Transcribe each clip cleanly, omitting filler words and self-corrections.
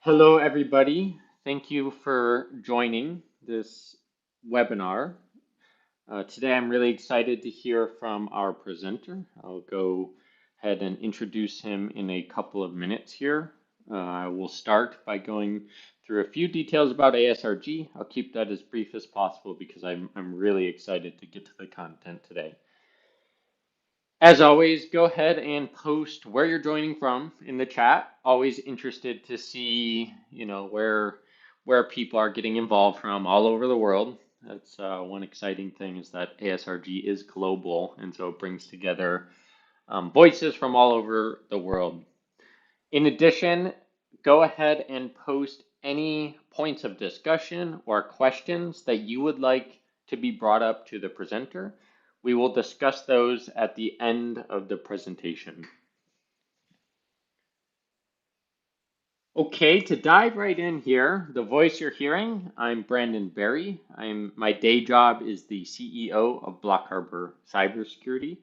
Hello, everybody. Thank you for joining this webinar. Today, I'm really excited to hear from our presenter. I'll go ahead and introduce him in a couple of minutes here. I will start by going through a few details about ASRG. I'll keep that as brief as possible because I'm really excited to get to the content today. As always, go ahead and post where you're joining from in the chat. Always interested to see, where people are getting involved from all over the world. That's one exciting thing is that ASRG is global, and so it brings together voices from all over the world. In addition, go ahead and post any points of discussion or questions that you would like to be brought up to the presenter. We will discuss those at the end of the presentation. Okay, to dive right in here, the voice you're hearing, I'm Brandon Berry. My day job is the CEO of Block Harbor Cybersecurity.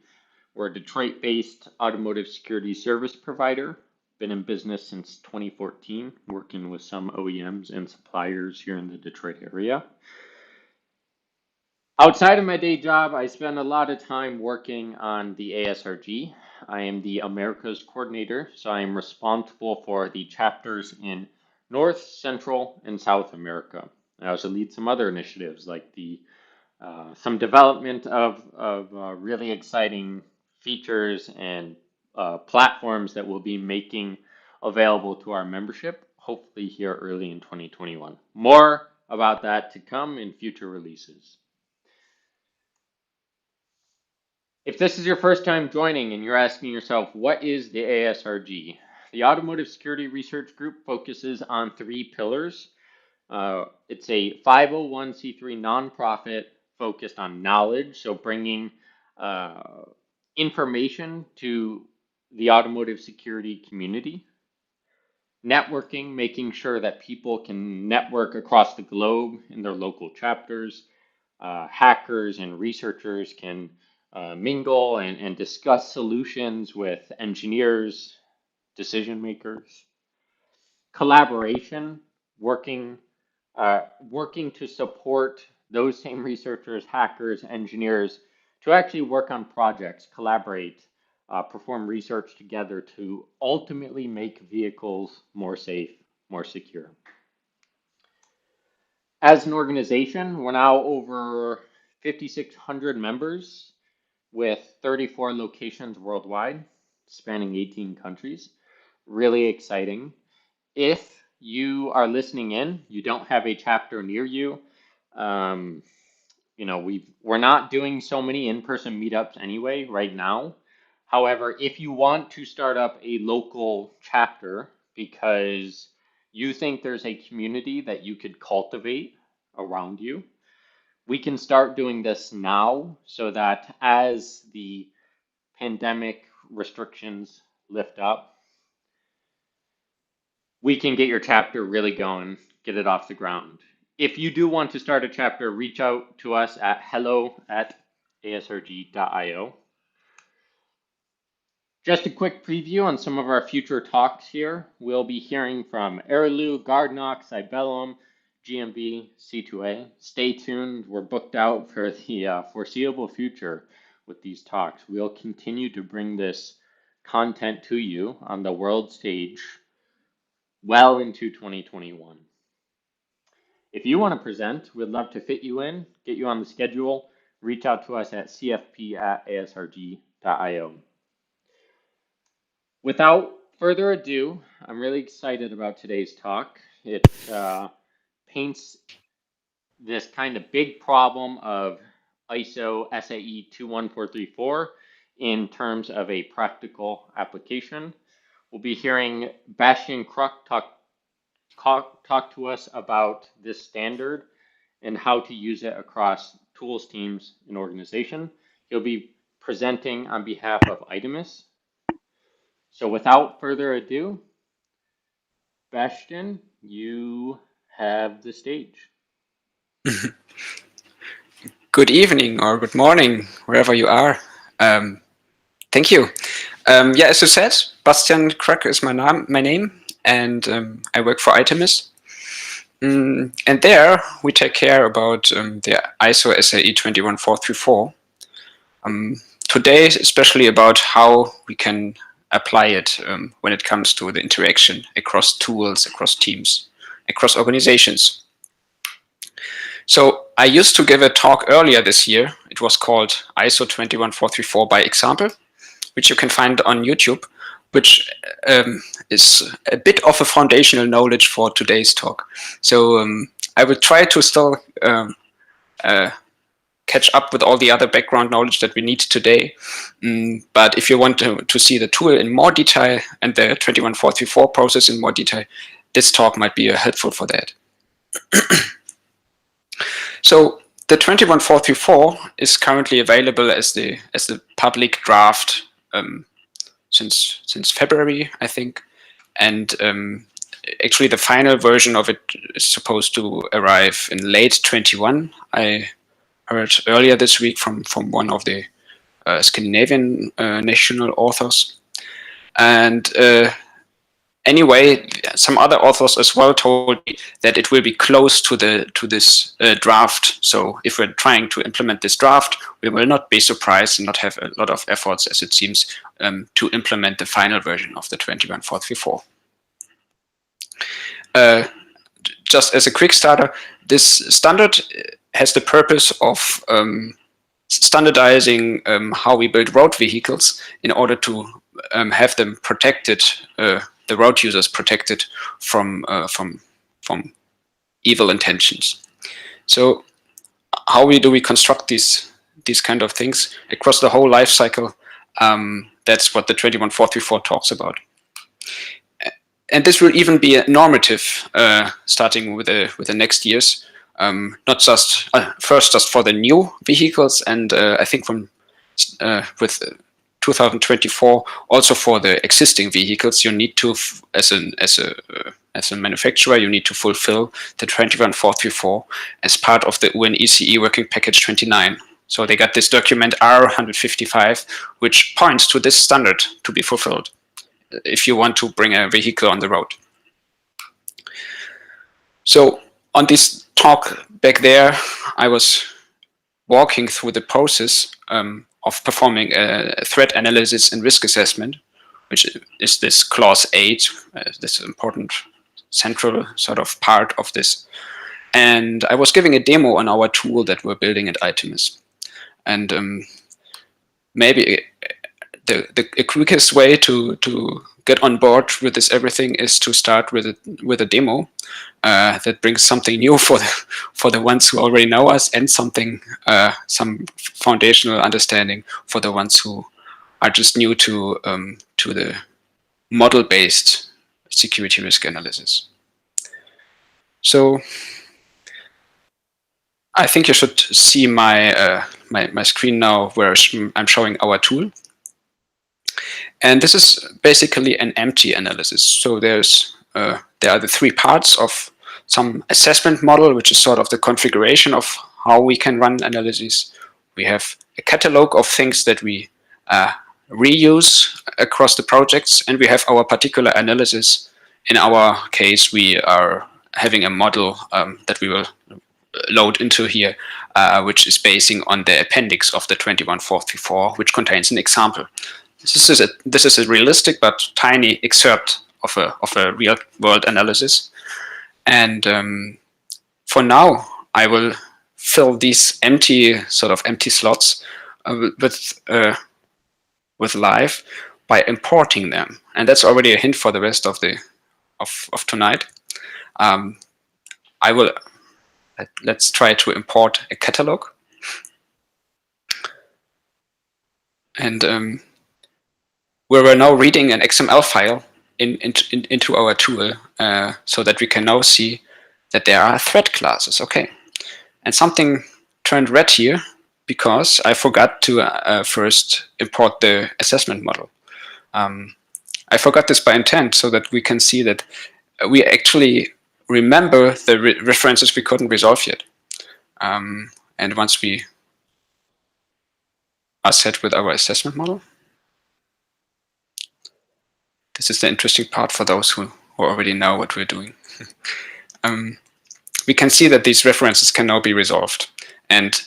We're a Detroit-based automotive security service provider. Been in business since 2014, working with some OEMs and suppliers here in the Detroit area. Outside of my day job, I spend a lot of time working on the ASRG. I am the Americas coordinator, so I am responsible for the chapters in North, Central, and South America. I also lead some other initiatives like some development of really exciting features and platforms that we'll be making available to our membership, hopefully here early in 2021. More about that to come in future releases. If this is your first time joining and you're asking yourself, what is the ASRG? The Automotive Security Research Group focuses on three pillars. It's a 501c3 nonprofit focused on knowledge, so bringing information to the automotive security community. Networking, making sure that people can network across the globe in their local chapters. Hackers and researchers can mingle and discuss solutions with engineers, decision makers. Collaboration, working to support those same researchers, hackers, engineers to actually work on projects, collaborate, perform research together to ultimately make vehicles more safe, more secure. As an organization, we're now over 5,600 members with 34 locations worldwide, spanning 18 countries. Really exciting. If you are listening in, you don't have a chapter near you, we're not doing so many in-person meetups anyway right now. However, if you want to start up a local chapter because you think there's a community that you could cultivate around you, we can start doing this now so that as the pandemic restrictions lift up, we can get your chapter really going, get it off the ground. If you do want to start a chapter, reach out to us at hello@asrg.io. Just a quick preview on some of our future talks here. We'll be hearing from Airlu, Gardnock, Cybellum, GMB, C2A. Stay tuned. We're booked out for the foreseeable future with these talks. We'll continue to bring this content to you on the world stage well into 2021. If you want to present, we'd love to fit you in, get you on the schedule. Reach out to us at cfp@asrg.io. Without further ado, I'm really excited about today's talk. It paints this kind of big problem of ISO SAE 21434 in terms of a practical application. We'll be hearing Bastian Kruck talk to us about this standard and how to use it across tools, teams, and organization. He'll be presenting on behalf of ITEMIS. So without further ado, Bastian, you have the stage. Good evening or good morning, wherever you are. Thank you. As you said, Bastian Kruck is my name, and I work for Itemis. And there we take care about the ISO SAE 21434. Today, especially about how we can apply it when it comes to the interaction across tools, across teams, across organizations. So I used to give a talk earlier this year. It was called ISO 21434 by example, which you can find on YouTube, which is a bit of a foundational knowledge for today's talk. So I will try to still catch up with all the other background knowledge that we need today. But if you want to see the tool in more detail and the 21434 process in more detail, this talk might be helpful for that. So the 21434 is currently available as the public draft since February, I think, and actually the final version of it is supposed to arrive in late 21. I heard earlier this week from one of the Scandinavian national authors, and anyway, some other authors as well told me that it will be close to this draft. So if we're trying to implement this draft, we will not be surprised and not have a lot of efforts, as it seems, to implement the final version of the 21434. Just as a quick starter, this standard has the purpose of standardizing how we build road vehicles in order to have them protected, the road users protected from evil intentions. So how do we construct these kind of things across the whole life cycle? That's what the 21434 talks about. And this will even be a normative starting with the next years, not just first just for the new vehicles, and I think from with 2024 also for the existing vehicles, you need to, as a manufacturer, you need to fulfill the 21434 as part of the UNECE Working Package 29. So they got this document R155, which points to this standard to be fulfilled if you want to bring a vehicle on the road. So on this talk back there, I was walking through the process of performing a threat analysis and risk assessment, which is this clause 8, this important central sort of part of this. And I was giving a demo on our tool that we're building at Itemis. And maybe the quickest way to get on board with this everything is to start with a demo that brings something new for the ones who already know us, and something some foundational understanding for the ones who are just new to the model-based security risk analysis. So I think you should see my my screen now, where I'm showing our tool. And this is basically an empty analysis. So there are the three parts of some assessment model, which is sort of the configuration of how we can run analyses. We have a catalog of things that we reuse across the projects, and we have our particular analysis. In our case, we are having a model that we will load into here, which is basing on the appendix of the 21434, which contains an example. This is a realistic but tiny excerpt of a real world analysis, and for now I will fill these empty slots with live by importing them, and that's already a hint for the rest of tonight. Let's try to import a catalog, and we're now reading an XML file into our tool, so that we can now see that there are threat classes. Okay, and something turned red here because I forgot to first import the assessment model. I forgot this by intent so that we can see that we actually remember the references we couldn't resolve yet. And once we are set with our assessment model, this is the interesting part for those who already know what we're doing. We can see that these references can now be resolved. And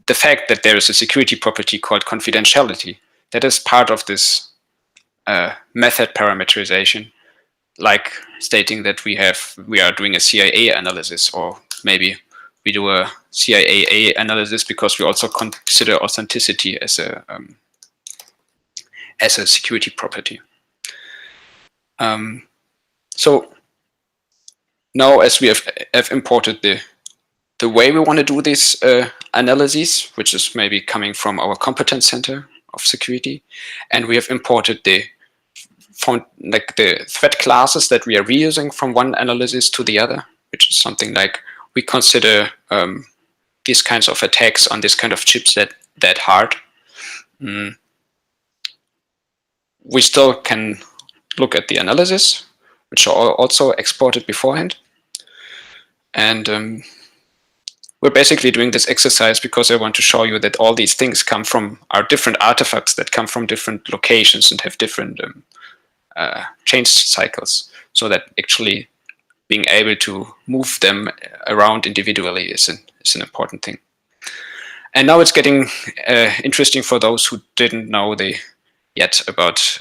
the fact that there is a security property called confidentiality, that is part of this method parameterization, like stating that we are doing a CIA analysis, or maybe we do a CIA analysis because we also consider authenticity as a security property. So now, as we have imported the way we want to do these analyses, which is maybe coming from our competence center of security, and we have imported the threat classes that we are reusing from one analysis to the other, which is something like we consider these kinds of attacks on this kind of chips that hard. We still can look at the analysis, which are also exported beforehand. And we're basically doing this exercise because I want to show you that all these things are different artifacts that come from different locations and have different change cycles, so that actually being able to move them around individually is an important thing. And now it's getting interesting for those who didn't know yet about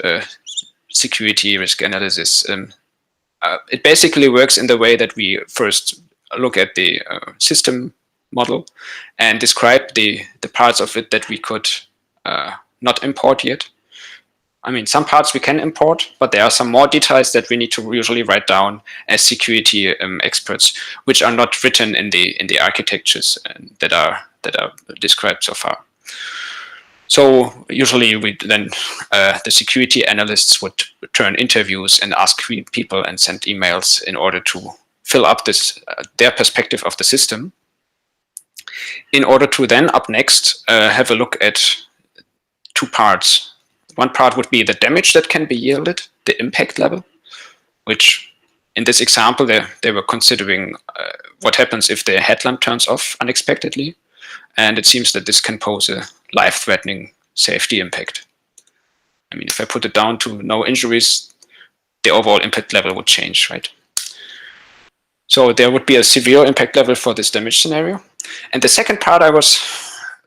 security risk analysis. It basically works in the way that we first look at the system model and describe the parts of it that we could not import yet. I mean, some parts we can import, but there are some more details that we need to usually write down as security experts, which are not written in the architectures that are described so far. So usually the security analysts would return interviews and ask people and send emails in order to fill up their perspective of the system, in order to then up next have a look at two parts. One part would be the damage that can be yielded, the impact level, which in this example they were considering what happens if the headlamp turns off unexpectedly, and it seems that this can pose a life-threatening safety impact. I mean, if I put it down to no injuries, the overall impact level would change, right? So there would be a severe impact level for this damage scenario. And the second part I was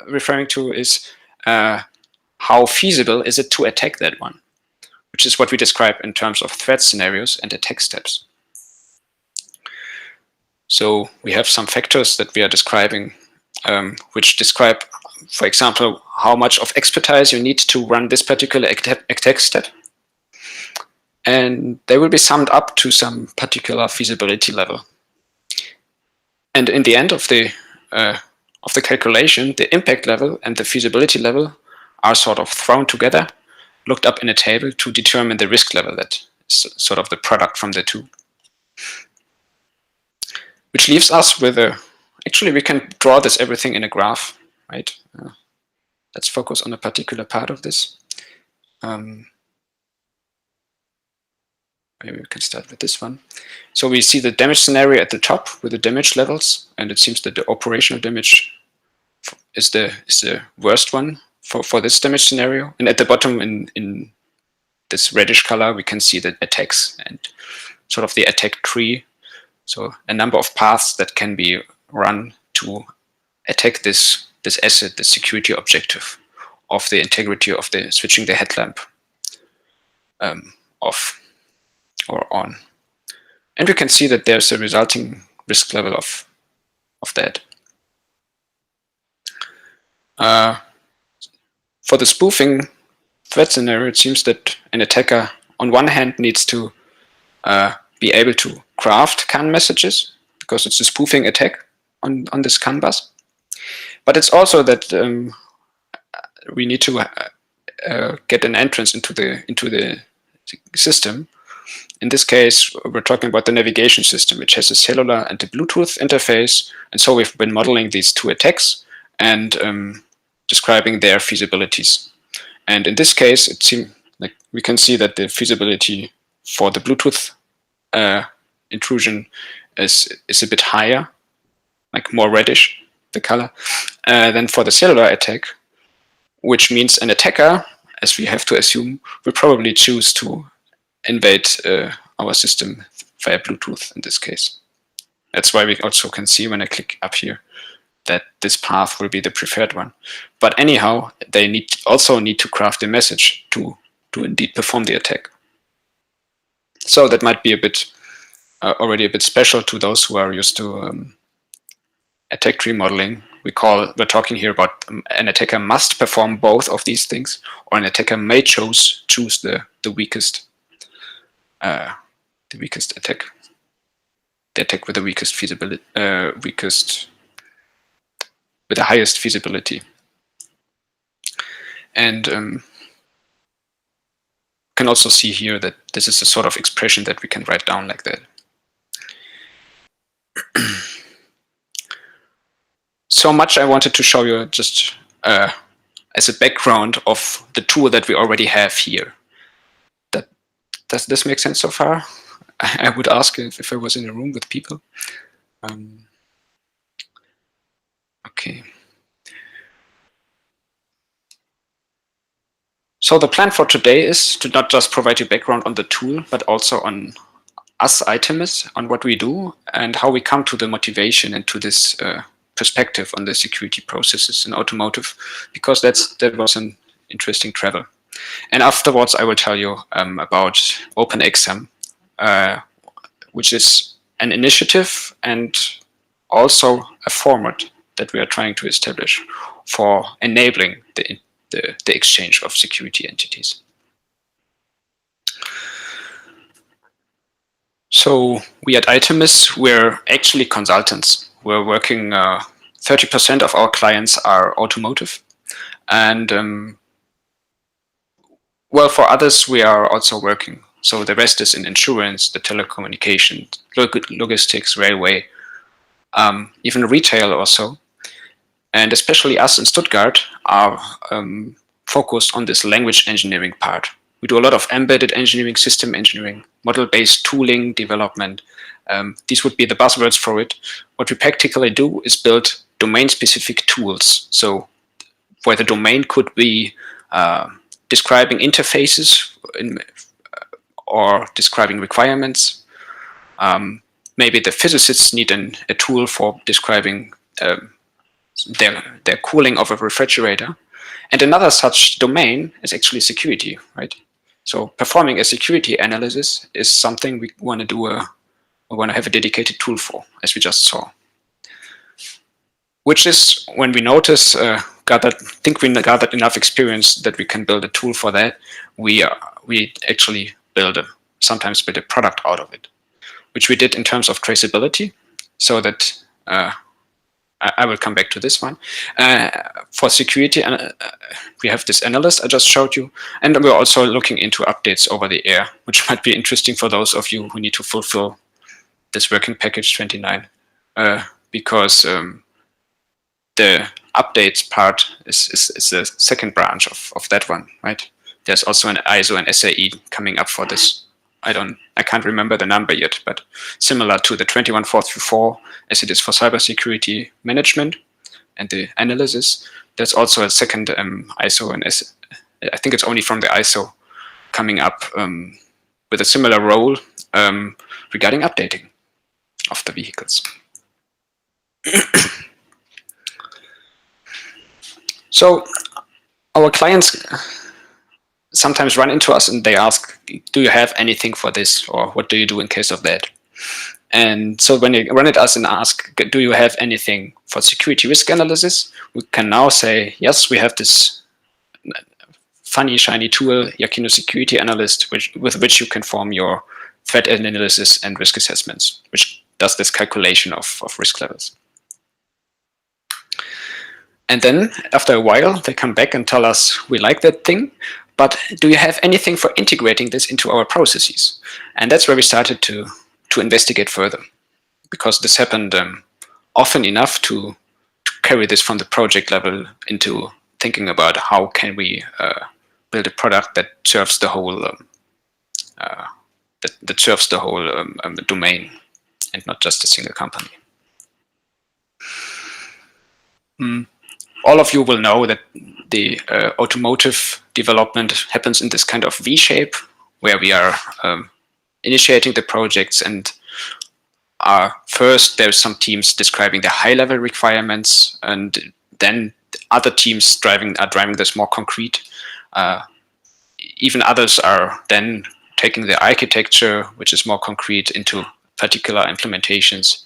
referring to is how feasible is it to attack that one, which is what we describe in terms of threat scenarios and attack steps. So we have some factors that we are describing, which describe, for example, how much of expertise you need to run this particular attack step. And they will be summed up to some particular feasibility level. And in the end of the calculation, the impact level and the feasibility level are sort of thrown together, looked up in a table to determine the risk level that is sort of the product from the two. Which leaves us with actually we can draw this everything in a graph, right? Let's focus on a particular part of this. Maybe we can start with this one. So we see the damage scenario at the top with the damage levels, and it seems that the operational damage is the worst one for this damage scenario. And at the bottom in this reddish color, we can see the attacks and sort of the attack tree. So a number of paths that can be run to attack this asset, the security objective of the integrity of the switching the headlamp off or on. And we can see that there's a resulting risk level of that. For the spoofing threat scenario, it seems that an attacker on one hand needs to be able to craft CAN messages, because it's a spoofing attack on this CAN bus. But it's also that we need to get an entrance into the system. In this case, we're talking about the navigation system, which has a cellular and a Bluetooth interface. And so we've been modeling these two attacks and describing their feasibilities. And in this case, it seems like we can see that the feasibility for the Bluetooth intrusion is a bit higher, like more reddish, the color, than for the cellular attack, which means an attacker, as we have to assume, will probably choose to invade our system via Bluetooth in this case. That's why we also can see when I click up here that this path will be the preferred one. But anyhow, they also need to craft a message to indeed perform the attack. So that might be a bit already a bit special to those who are used to attack tree modeling. We're talking here about an attacker must perform both of these things, or an attacker may choose the weakest attack, the attack with the weakest feasibility, with the highest feasibility. And can also see here that this is a sort of expression that we can write down like that. So much I wanted to show you just as a background of the tool that we already have here. Does this make sense so far? I would ask if I was in a room with people. Okay. So the plan for today is to not just provide you background on the tool, but also on us Itemis, on what we do and how we come to the motivation and to this perspective on the security processes in automotive, because that was an interesting travel. And afterwards, I will tell you about OpenXM, which is an initiative and also a format that we are trying to establish for enabling the exchange of security entities. So we at Itemis, we're actually consultants. We're working, 30% of our clients are automotive. And well, for others, we are also working. So the rest is in insurance, the telecommunications, logistics, railway, even retail also. And especially us in Stuttgart are focused on this language engineering part. We do a lot of embedded engineering, system engineering, model-based tooling development. These would be the buzzwords for it. What we practically do is build domain-specific tools. So where the domain could be describing interfaces or describing requirements. Maybe the physicists need a tool for describing their cooling of a refrigerator. And another such domain is actually security, right? So performing a security analysis is something we want to do we want to have a dedicated tool for, as we just saw. Which is when we notice, think we gathered enough experience that we can build a tool for that, we actually sometimes build a product out of it, which we did in terms of traceability, so that I will come back to this one. For security, we have this analyst I just showed you, and we're also looking into updates over the air, which might be interesting for those of you who need to fulfill this working package 29, because the updates part is the second branch of that one, right? There's also an ISO and SAE coming up for this. I can't remember the number yet, but similar to the 21434 as it is for cybersecurity management and the analysis, there's also a second ISO and I think it's only from the ISO coming up with a similar role regarding updating of the vehicles. So our clients sometimes run into us and they ask, do you have anything for this, or what do you do in case of that? And so when they run at us and ask, do you have anything for security risk analysis, we can now say, yes, we have this funny shiny tool, YAKINDU Security Analyst, with which you can form your threat analysis and risk assessments, which does this calculation of risk levels. And then after a while, they come back and tell us, we like that thing, but do you have anything for integrating this into our processes? And that's where we started to investigate further, because this happened often enough to carry this from the project level into thinking about how can we build a product that serves the whole domain and not just a single company. All of you will know that the automotive development happens in this kind of V shape, where we are initiating the projects and first there's some teams describing the high-level requirements, and then other teams are driving this more concrete. Even others are then taking the architecture, which is more concrete, into particular implementations.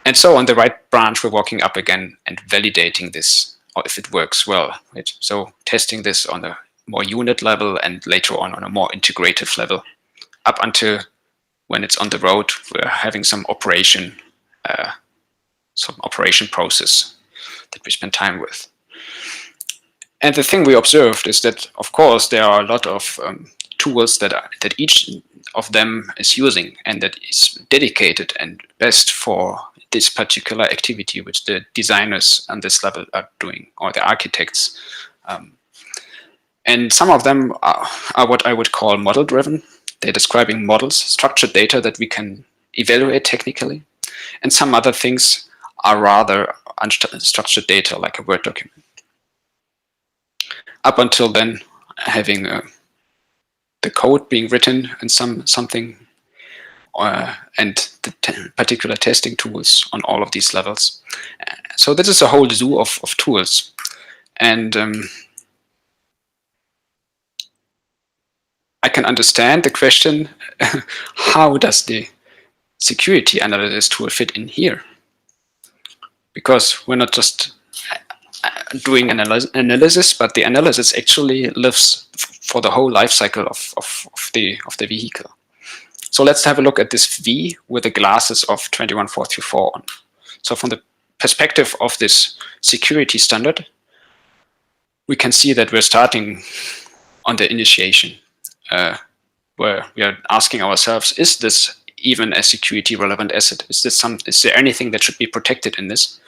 And so on the right branch, we're walking up again and validating this, or if it works well, right? So testing this on a more unit level and later on a more integrative level, up until when it's on the road, we're having some operation process that we spend time with. And the thing we observed is that, of course, there are a lot of tools that each of them is using and that is dedicated and best for this particular activity which the designers on this level are doing, or the architects. And some of them are what I would call model-driven. They're describing models, structured data that we can evaluate technically. And some other things are rather unstructured data, like a Word document. Up until then, having the code being written in something, and the particular testing tools on all of these levels. So this is a whole zoo of tools. And I can understand the question, how does the security analysis tool fit in here? Because we're not just doing analysis, but the analysis actually lives for the whole life cycle of the vehicle. So let's have a look at this V with the glasses of 21424 on. So from the perspective of this security standard, we can see that we're starting on the initiation, where we are asking ourselves, is this even a security relevant asset? Is there anything that should be protected in this?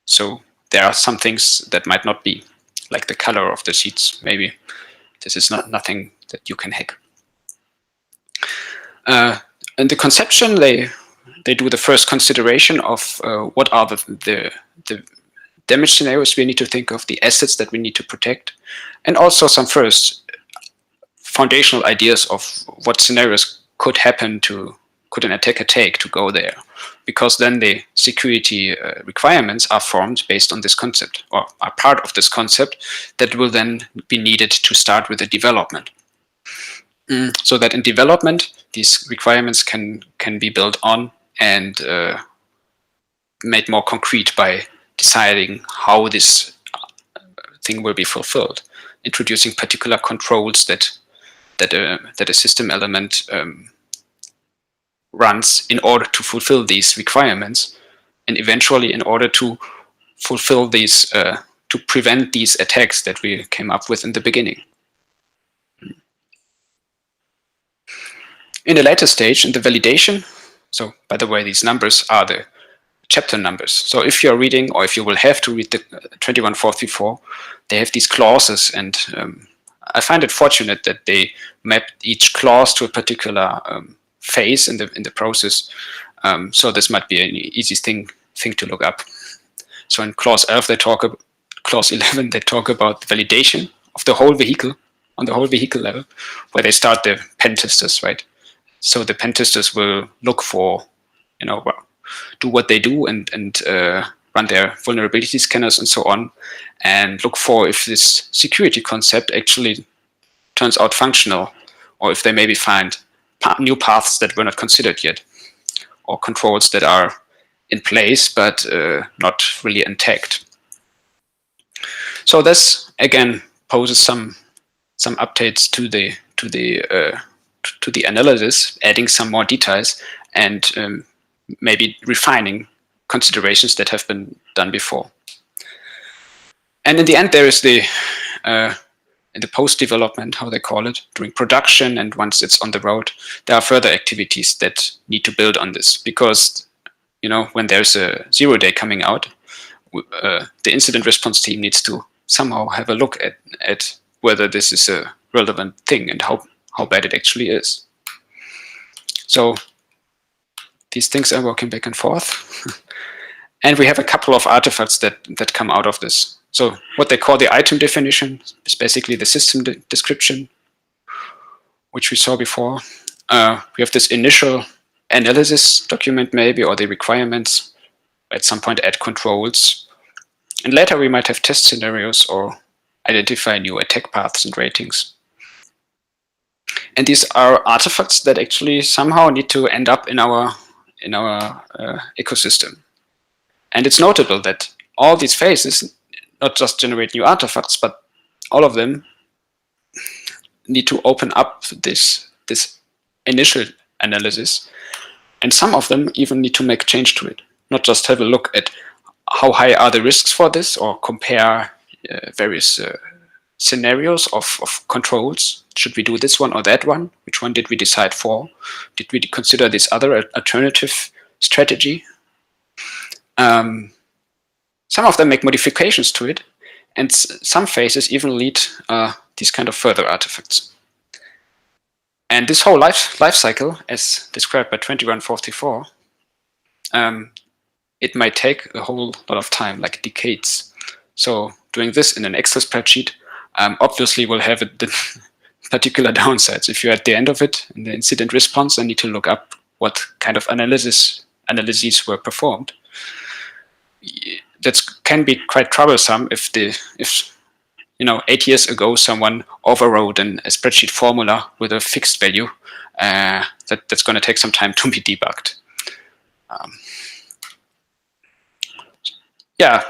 So there are some things that might not be, like the color of the seats. Maybe this is nothing that you can hack. In the conception, they do the first consideration of what are the damage scenarios we need to think of, the assets that we need to protect, and also some first foundational ideas of what scenarios could happen could an attacker take to go there, because then the security requirements are formed based on this concept, or are part of this concept that will then be needed to start with the development. So that in development, these requirements can be built on and made more concrete by deciding how this thing will be fulfilled, introducing particular controls that a system element runs in order to fulfill these requirements, and eventually in order to fulfill these, to prevent these attacks that we came up with in the beginning. In the later stage, in the validation, so by the way, these numbers are the chapter numbers. So if you're reading, or if you will have to read the 21434, they have these clauses, and I find it fortunate that they map each clause to a particular phase in the process. So this might be an easy thing to look up. So in clause 11, clause 11, they talk about the validation of the whole vehicle on the whole vehicle level, where they start the pen testers, right? So the pen testers will look for, do what they do and run their vulnerability scanners and so on, and look for if this security concept actually turns out functional, or if they maybe find new paths that were not considered yet, or controls that are in place but not really intact. So this again poses some updates to the analysis, adding some more details and maybe refining considerations that have been done before. And in the end, there is the in the post-development, how they call it, during production, and once it's on the road, there are further activities that need to build on this, because when there's a 0-day coming out, the incident response team needs to somehow have a look at whether this is a relevant thing and how bad it actually is. So these things are working back and forth. And we have a couple of artifacts that come out of this. So what they call the item definition is basically the system description, which we saw before. We have this initial analysis document maybe, or the requirements, at some point add controls, and later we might have test scenarios or identify new attack paths and ratings. And these are artifacts that actually somehow need to end up in our ecosystem. And it's notable that all these phases not just generate new artifacts, but all of them need to open up this initial analysis, and some of them even need to make change to it. Not just have a look at how high are the risks for this, or compare various scenarios of controls. Should we do this one or that one? Which one did we decide for? Did we consider this other alternative strategy? Some of them make modifications to it, and some phases even lead these kind of further artifacts. And this whole life cycle, as described by 2144, it might take a whole lot of time, like decades. So doing this in an Excel spreadsheet obviously will have particular downsides. If you're at the end of it in the incident response, I need to look up what kind of analyses were performed. That can be quite troublesome if 8 years ago someone overrode a spreadsheet formula with a fixed value. That's going to take some time to be debugged.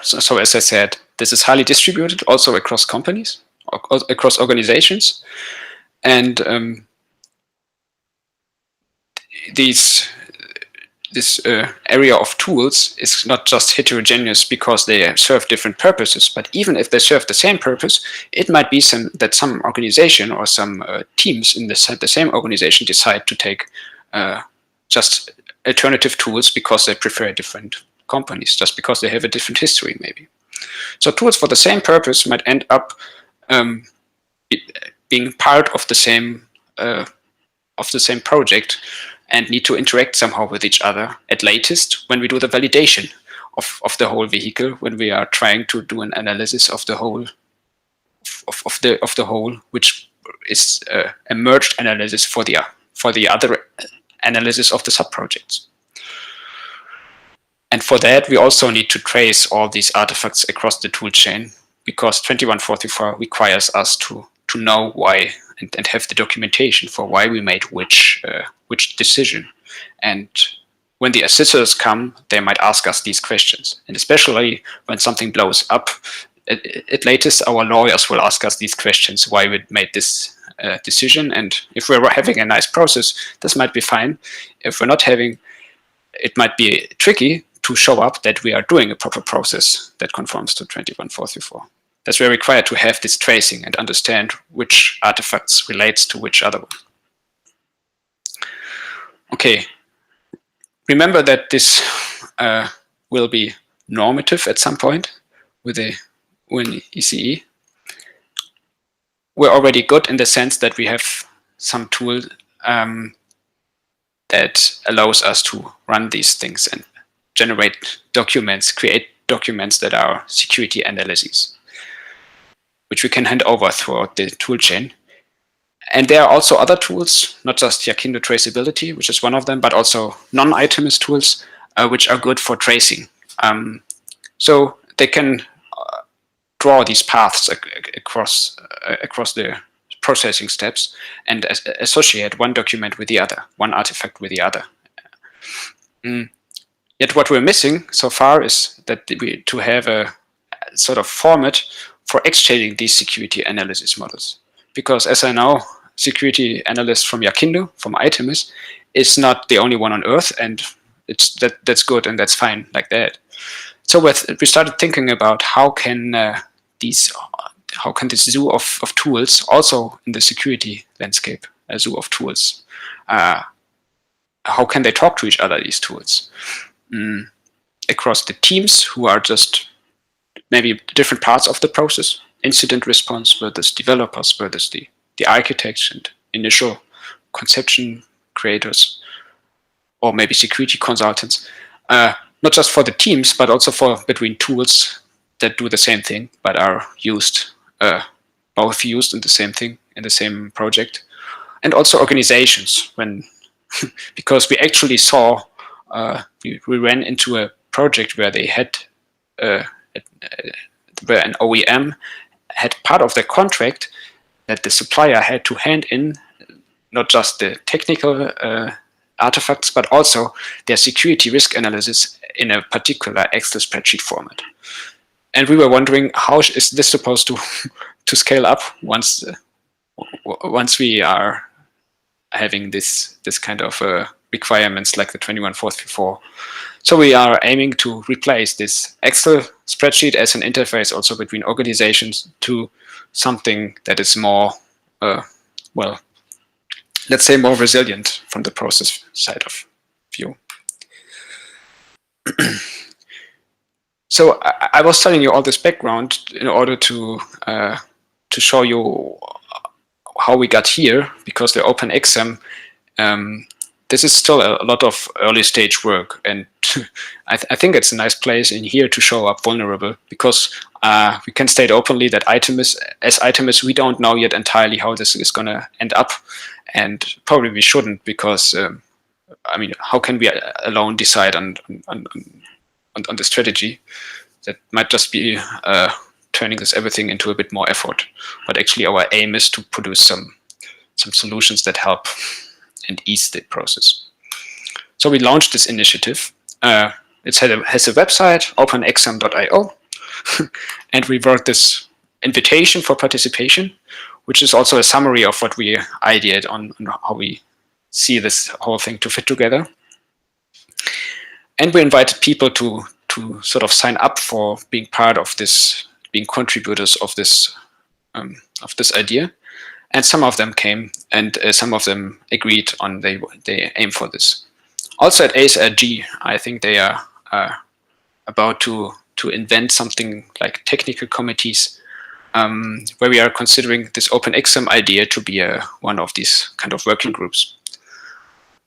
So as I said, this is highly distributed also across companies, across organizations, and this area of tools is not just heterogeneous because they serve different purposes, but even if they serve the same purpose, it might be that some organization or some teams in the same organization decide to take just alternative tools because they prefer different companies, just because they have a different history maybe. So tools for the same purpose might end up being part of the same project, and need to interact somehow with each other at latest when we do the validation of the whole vehicle, when we are trying to do an analysis of the whole, which is a merged analysis for the other analysis of the subprojects. And for that, we also need to trace all these artifacts across the tool chain, because 2144 requires us to know why and have the documentation for why we made which decision. And when the assessors come, they might ask us these questions. And especially when something blows up, at latest our lawyers will ask us these questions, why we made this decision. And if we're having a nice process, this might be fine. If we're not having, it might be tricky to show up that we are doing a proper process that conforms to 2144. That's where we're required to have this tracing and understand which artifacts relates to which other one. Okay, remember that this will be normative at some point with the UNECE. We're already good in the sense that we have some tool that allows us to run these things and generate documents, create documents that are security analyses, which we can hand over throughout the toolchain. And there are also other tools, not just YAKINDU traceability, which is one of them, but also non-itemist tools, which are good for tracing. So they can draw these paths across the processing steps and associate one document with the other, one artifact with the other. Yet what we're missing so far is that to have a sort of format for exchanging these security analysis models. Because as I know, security analyst from YAKINDU, from Itemis, is not the only one on Earth, and that's good and that's fine like that. So we started thinking about how can this zoo of tools, also in the security landscape, a zoo of tools, how can they talk to each other, these tools? Across the teams who are just maybe different parts of the process, incident response versus developers versus the architects and initial conception creators, or maybe security consultants, not just for the teams, but also for between tools that do the same thing, but are used, both used in the same thing, in the same project, and also organizations when because we actually saw, we ran into a project where they had, where an OEM had part of their contract that the supplier had to hand in not just the technical artifacts, but also their security risk analysis in a particular Excel spreadsheet format. And we were wondering, how is this supposed to scale up once we are having this kind of requirements like the 21434. So we are aiming to replace this Excel spreadsheet as an interface also between organizations to something that is more, well, let's say more resilient from the process side of view. So I was telling you all this background in order to show you how we got here, because the OpenXM, this is still a lot of early stage work, and I think it's a nice place in here to show up vulnerable, because we can state openly that as Itemis, we don't know yet entirely how this is going to end up, and probably we shouldn't, because I mean, how can we alone decide on the strategy? That might just be turning this everything into a bit more effort. But actually, our aim is to produce some solutions that help and ease the process. So we launched this initiative. It has a website, openxm.io, and we wrote this invitation for participation, which is also a summary of what we ideated on how we see this whole thing to fit together. And we invited people to sort of sign up for being part of this, being contributors of this idea. And some of them came, and some of them agreed on they aim for this. Also at ASRG, I think they are about to invent something like technical committees, where we are considering this OpenXM idea to be one of these kind of working groups.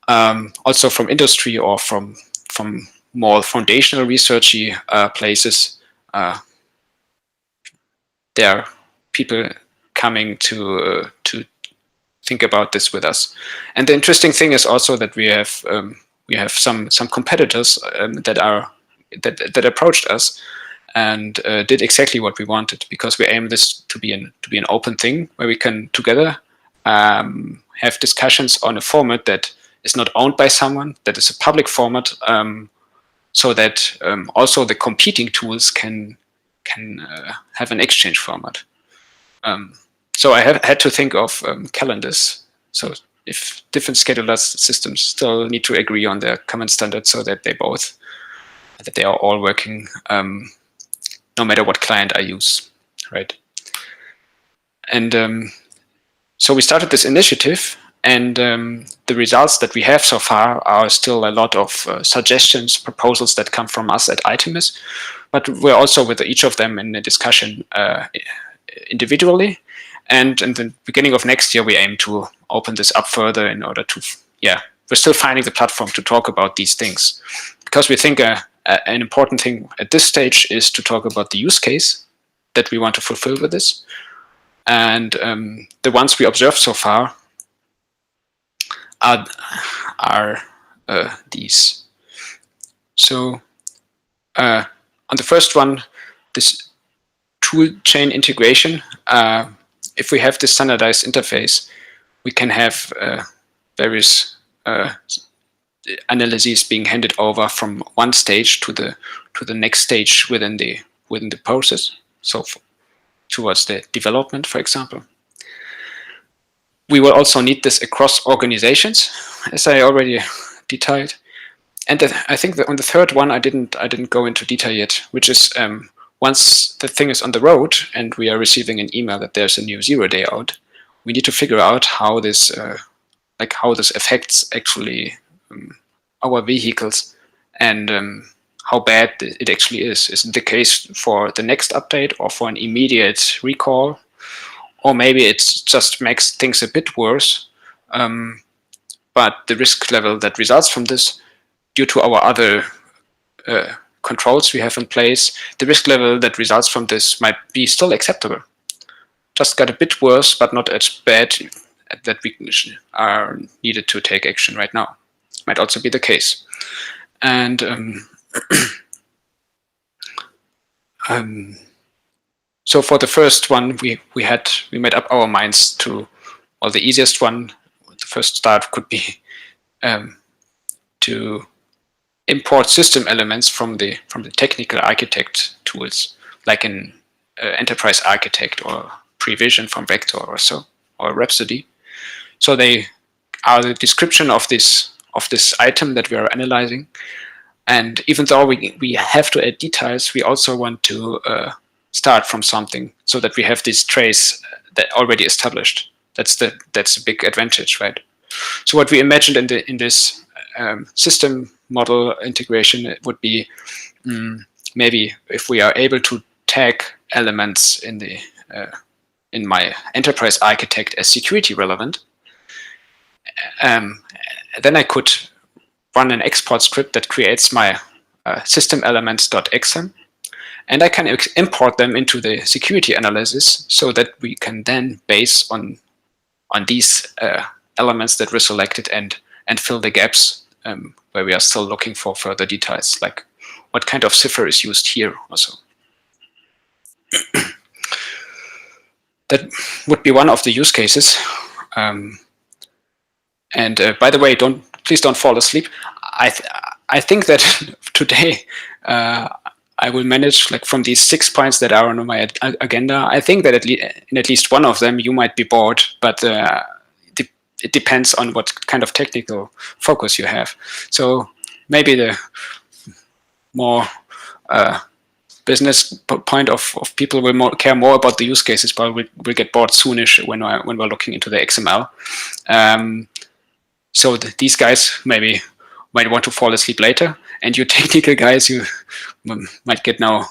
Also from industry or from more foundational researchy places, there are people coming to think about this with us. And the interesting thing is also that we have some competitors that approached us and did exactly what we wanted, because we aim this to be an open thing where we can together have discussions on a format that is not owned by someone, that is a public format, so that also the competing tools can have an exchange format. So I have had to think of calendars. So if different scheduler systems still need to agree on their common standard, so that they are all working no matter what client I use, right? And so we started this initiative, and the results that we have so far are still a lot of suggestions, proposals that come from us at Itemis, but we're also with each of them in a discussion individually. And in the beginning of next year, we aim to open this up further in order to, we're still finding the platform to talk about these things, because we think an important thing at this stage is to talk about the use case that we want to fulfill with this. And the ones we observed so far are these. So on the first one, this tool chain integration, if we have this standardized interface, we can have various analyses being handed over from one stage to the next stage within the process. So towards the development, for example. We will also need this across organizations, as I already detailed. And I think that on the third one, I didn't go into detail yet, which is once the thing is on the road and we are receiving an email that there's a new 0 day out, we need to figure out how this affects actually our vehicles, and how bad it actually is. Is it the case for the next update or for an immediate recall? Or maybe it just makes things a bit worse, but the risk level that results from this, due to our other controls we have in place, the risk level that results from this might be still acceptable. Just got a bit worse, but not as bad that we are needed to take action right now. might also be the case. And so for the first one, we made up our minds to, well, the easiest one, the first start could be to import system elements from the technical architect tools, like an enterprise architect or Prevision from Vector or so, or Rhapsody. So they are the description of this item that we are analyzing. And even though we have to add details, we also want to start from something so that we have this trace that already established. That's a big advantage, right? So what we imagined in this system model integration, it would be maybe if we are able to tag elements in the in my enterprise architect as security relevant, then I could run an export script that creates my system elements.xm, and I can import them into the security analysis so that we can then base on these elements that were selected and fill the gaps where we are still looking for further details, like what kind of cipher is used here also. That would be one of the use cases. And by the way, please don't fall asleep. I think that today I will manage, like, from these 6 points that are on my agenda. I think that in at least one of them you might be bored, but it depends on what kind of technical focus you have. So maybe the more business point of people will care more about the use cases, but we'll get bored soonish when we're looking into the XML. So these guys maybe might want to fall asleep later, and you technical guys, you might get now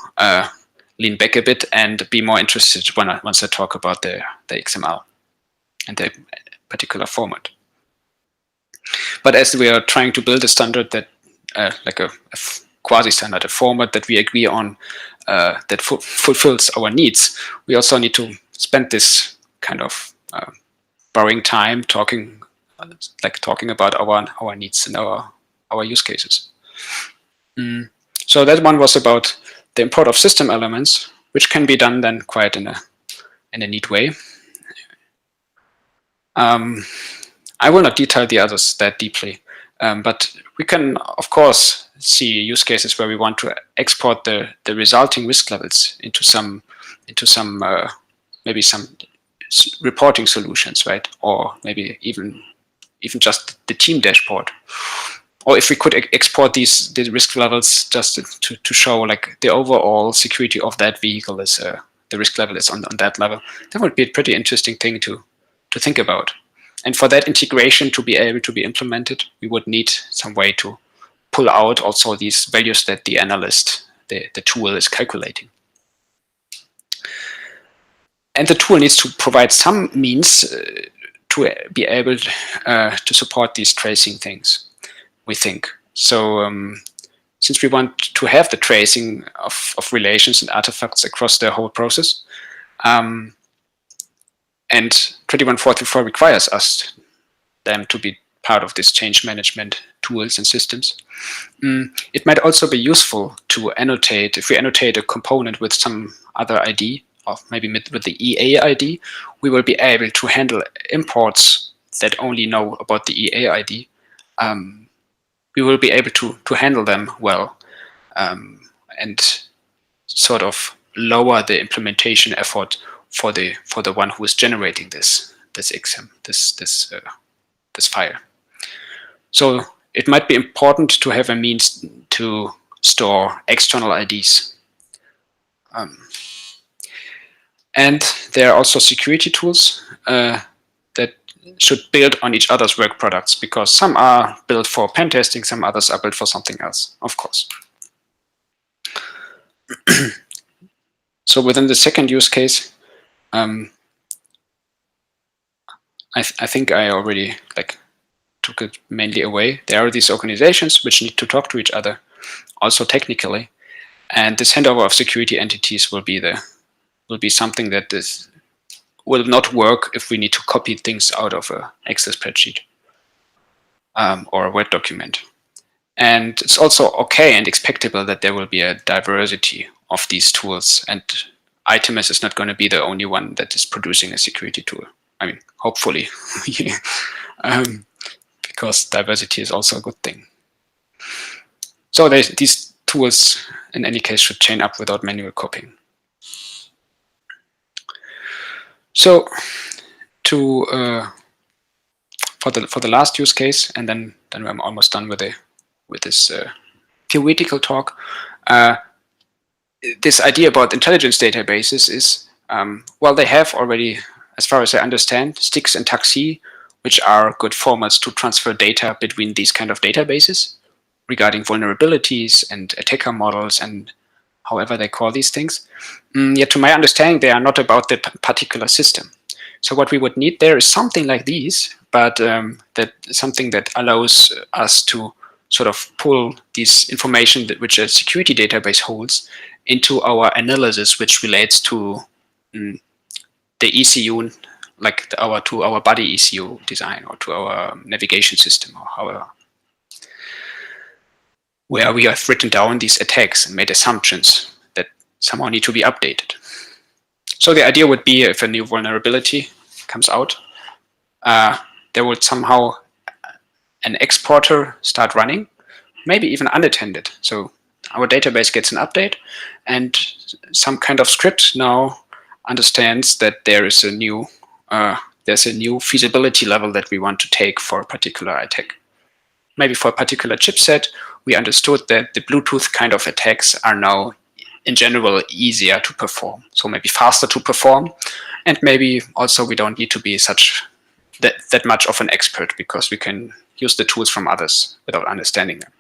lean back a bit and be more interested once I talk about the XML and the particular format. But as we are trying to build a standard that, like a quasi-standard, a format that we agree on that fulfills our needs, we also need to spend this kind of borrowing time talking about our needs and our use cases. So that one was about the import of system elements, which can be done then quite in a neat way. I will not detail the others that deeply, but we can, of course, see use cases where we want to export the resulting risk levels into some maybe some reporting solutions, right? Or maybe even just the team dashboard. Or if we could export these risk levels just to show, like, the overall security of that vehicle is the risk level is on that level, that would be a pretty interesting thing to think about. And for that integration to be able to be implemented, we would need some way to pull out also these values that the analyst, the tool, is calculating. And the tool needs to provide some means to be able to support these tracing things, we think. So since we want to have the tracing of relations and artifacts across the whole process, and 21.434 requires them to be part of this change management tools and systems. It might also be useful to annotate, if we annotate a component with some other ID, or maybe with the EA ID, we will be able to handle imports that only know about the EA ID. We will be able to handle them well, and sort of lower the implementation effort for the one who is generating this XM, this file. So it might be important to have a means to store external IDs. And there are also security tools that should build on each other's work products, because some are built for pen testing, some others are built for something else, of course. So within the second use case, I think I already took it mainly away. There are these organizations which need to talk to each other, also technically, and this handover of security entities will be something that will not work if we need to copy things out of an Excel spreadsheet. or a Word document. And it's also okay and expectable that there will be a diversity of these tools, and Itemis is not going to be the only one that is producing a security tool. I mean, hopefully, because diversity is also a good thing. So these tools, in any case, should chain up without manual copying. So for the last use case, and then I'm almost done with this theoretical talk. This idea about intelligence databases is, well, they have already, as far as I understand, STIX and TAXI, which are good formats to transfer data between these kind of databases regarding vulnerabilities and attacker models and however they call these things. Yet to my understanding, they are not about the particular system. So what we would need there is something like these, but that something that allows us to sort of pull this information which a security database holds into our analysis, which relates to the ECU, like to our body ECU design or to our navigation system or however, where we have written down these attacks and made assumptions that somehow need to be updated. So the idea would be if a new vulnerability comes out, there would somehow an exporter start running, maybe even unattended. So our database gets an update and some kind of script now understands that there is a new there's a new feasibility level that we want to take for a particular attack. Maybe for a particular chipset, we understood that the Bluetooth kind of attacks are now in general easier to perform, so maybe faster to perform, and maybe also we don't need to be that much of an expert because we can use the tools from others without understanding them.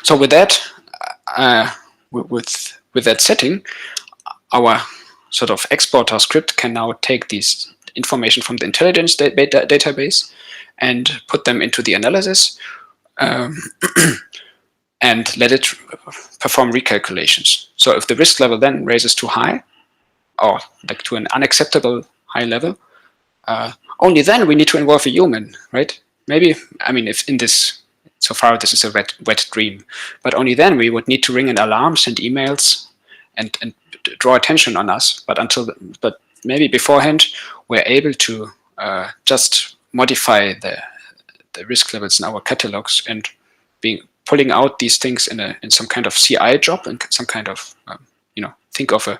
So with that, with that setting, our sort of exporter script can now take these information from the intelligence database and put them into the analysis and let it perform recalculations. So if the risk level then raises too high, or like to an unacceptable high level, only then we need to involve a human, right? Maybe, I mean, if in this, so far this is a wet dream, but only then we would need to ring an alarm, send emails, and draw attention on us. But maybe beforehand, we're able to just modify the risk levels in our catalogs and pulling out these things in some kind of CI job and some kind of think of a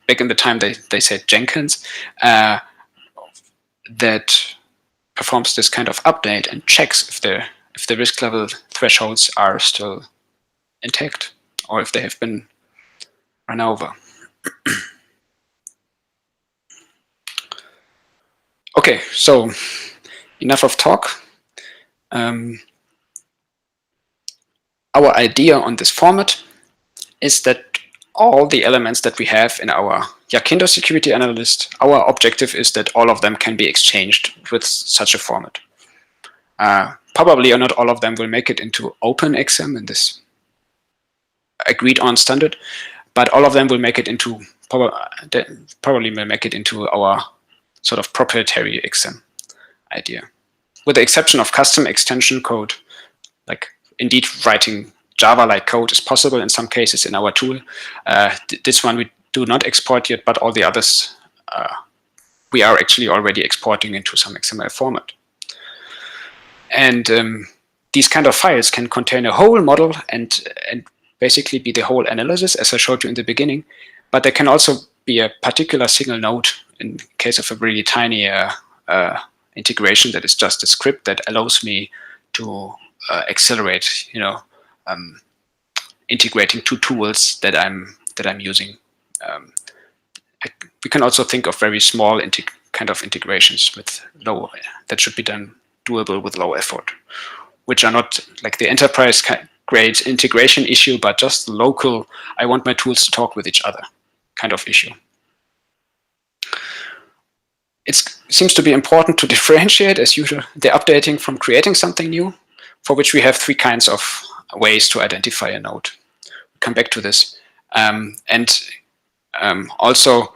back in the time they said Jenkins that performs this kind of update and checks if the risk level thresholds are still intact or if they have been run over. Okay, so enough of talk. Our idea on this format is that all the elements that we have in our YAKINDU Security Analyst, our objective is that all of them can be exchanged with such a format. Probably or not all of them will make it into OpenXM in this agreed on standard, but all of them will make it into, probably will make it into our sort of proprietary XM idea. With the exception of custom extension code, like indeed writing Java-like code is possible in some cases in our tool. This one we do not export yet, but all the others we are actually already exporting into some XML format. And these kind of files can contain a whole model and basically be the whole analysis, as I showed you in the beginning. But there can also be a particular single node in case of a really tiny integration that is just a script that allows me to accelerate, integrating two tools that I'm using. We can also think of very small kind of integrations with low that should be doable with low effort, which are not like the enterprise grade integration issue, but just local. I want my tools to talk with each other kind of issue. It seems to be important to differentiate, as usual, the updating from creating something new, for which we have three kinds of ways to identify a node. We'll come back to this. Also,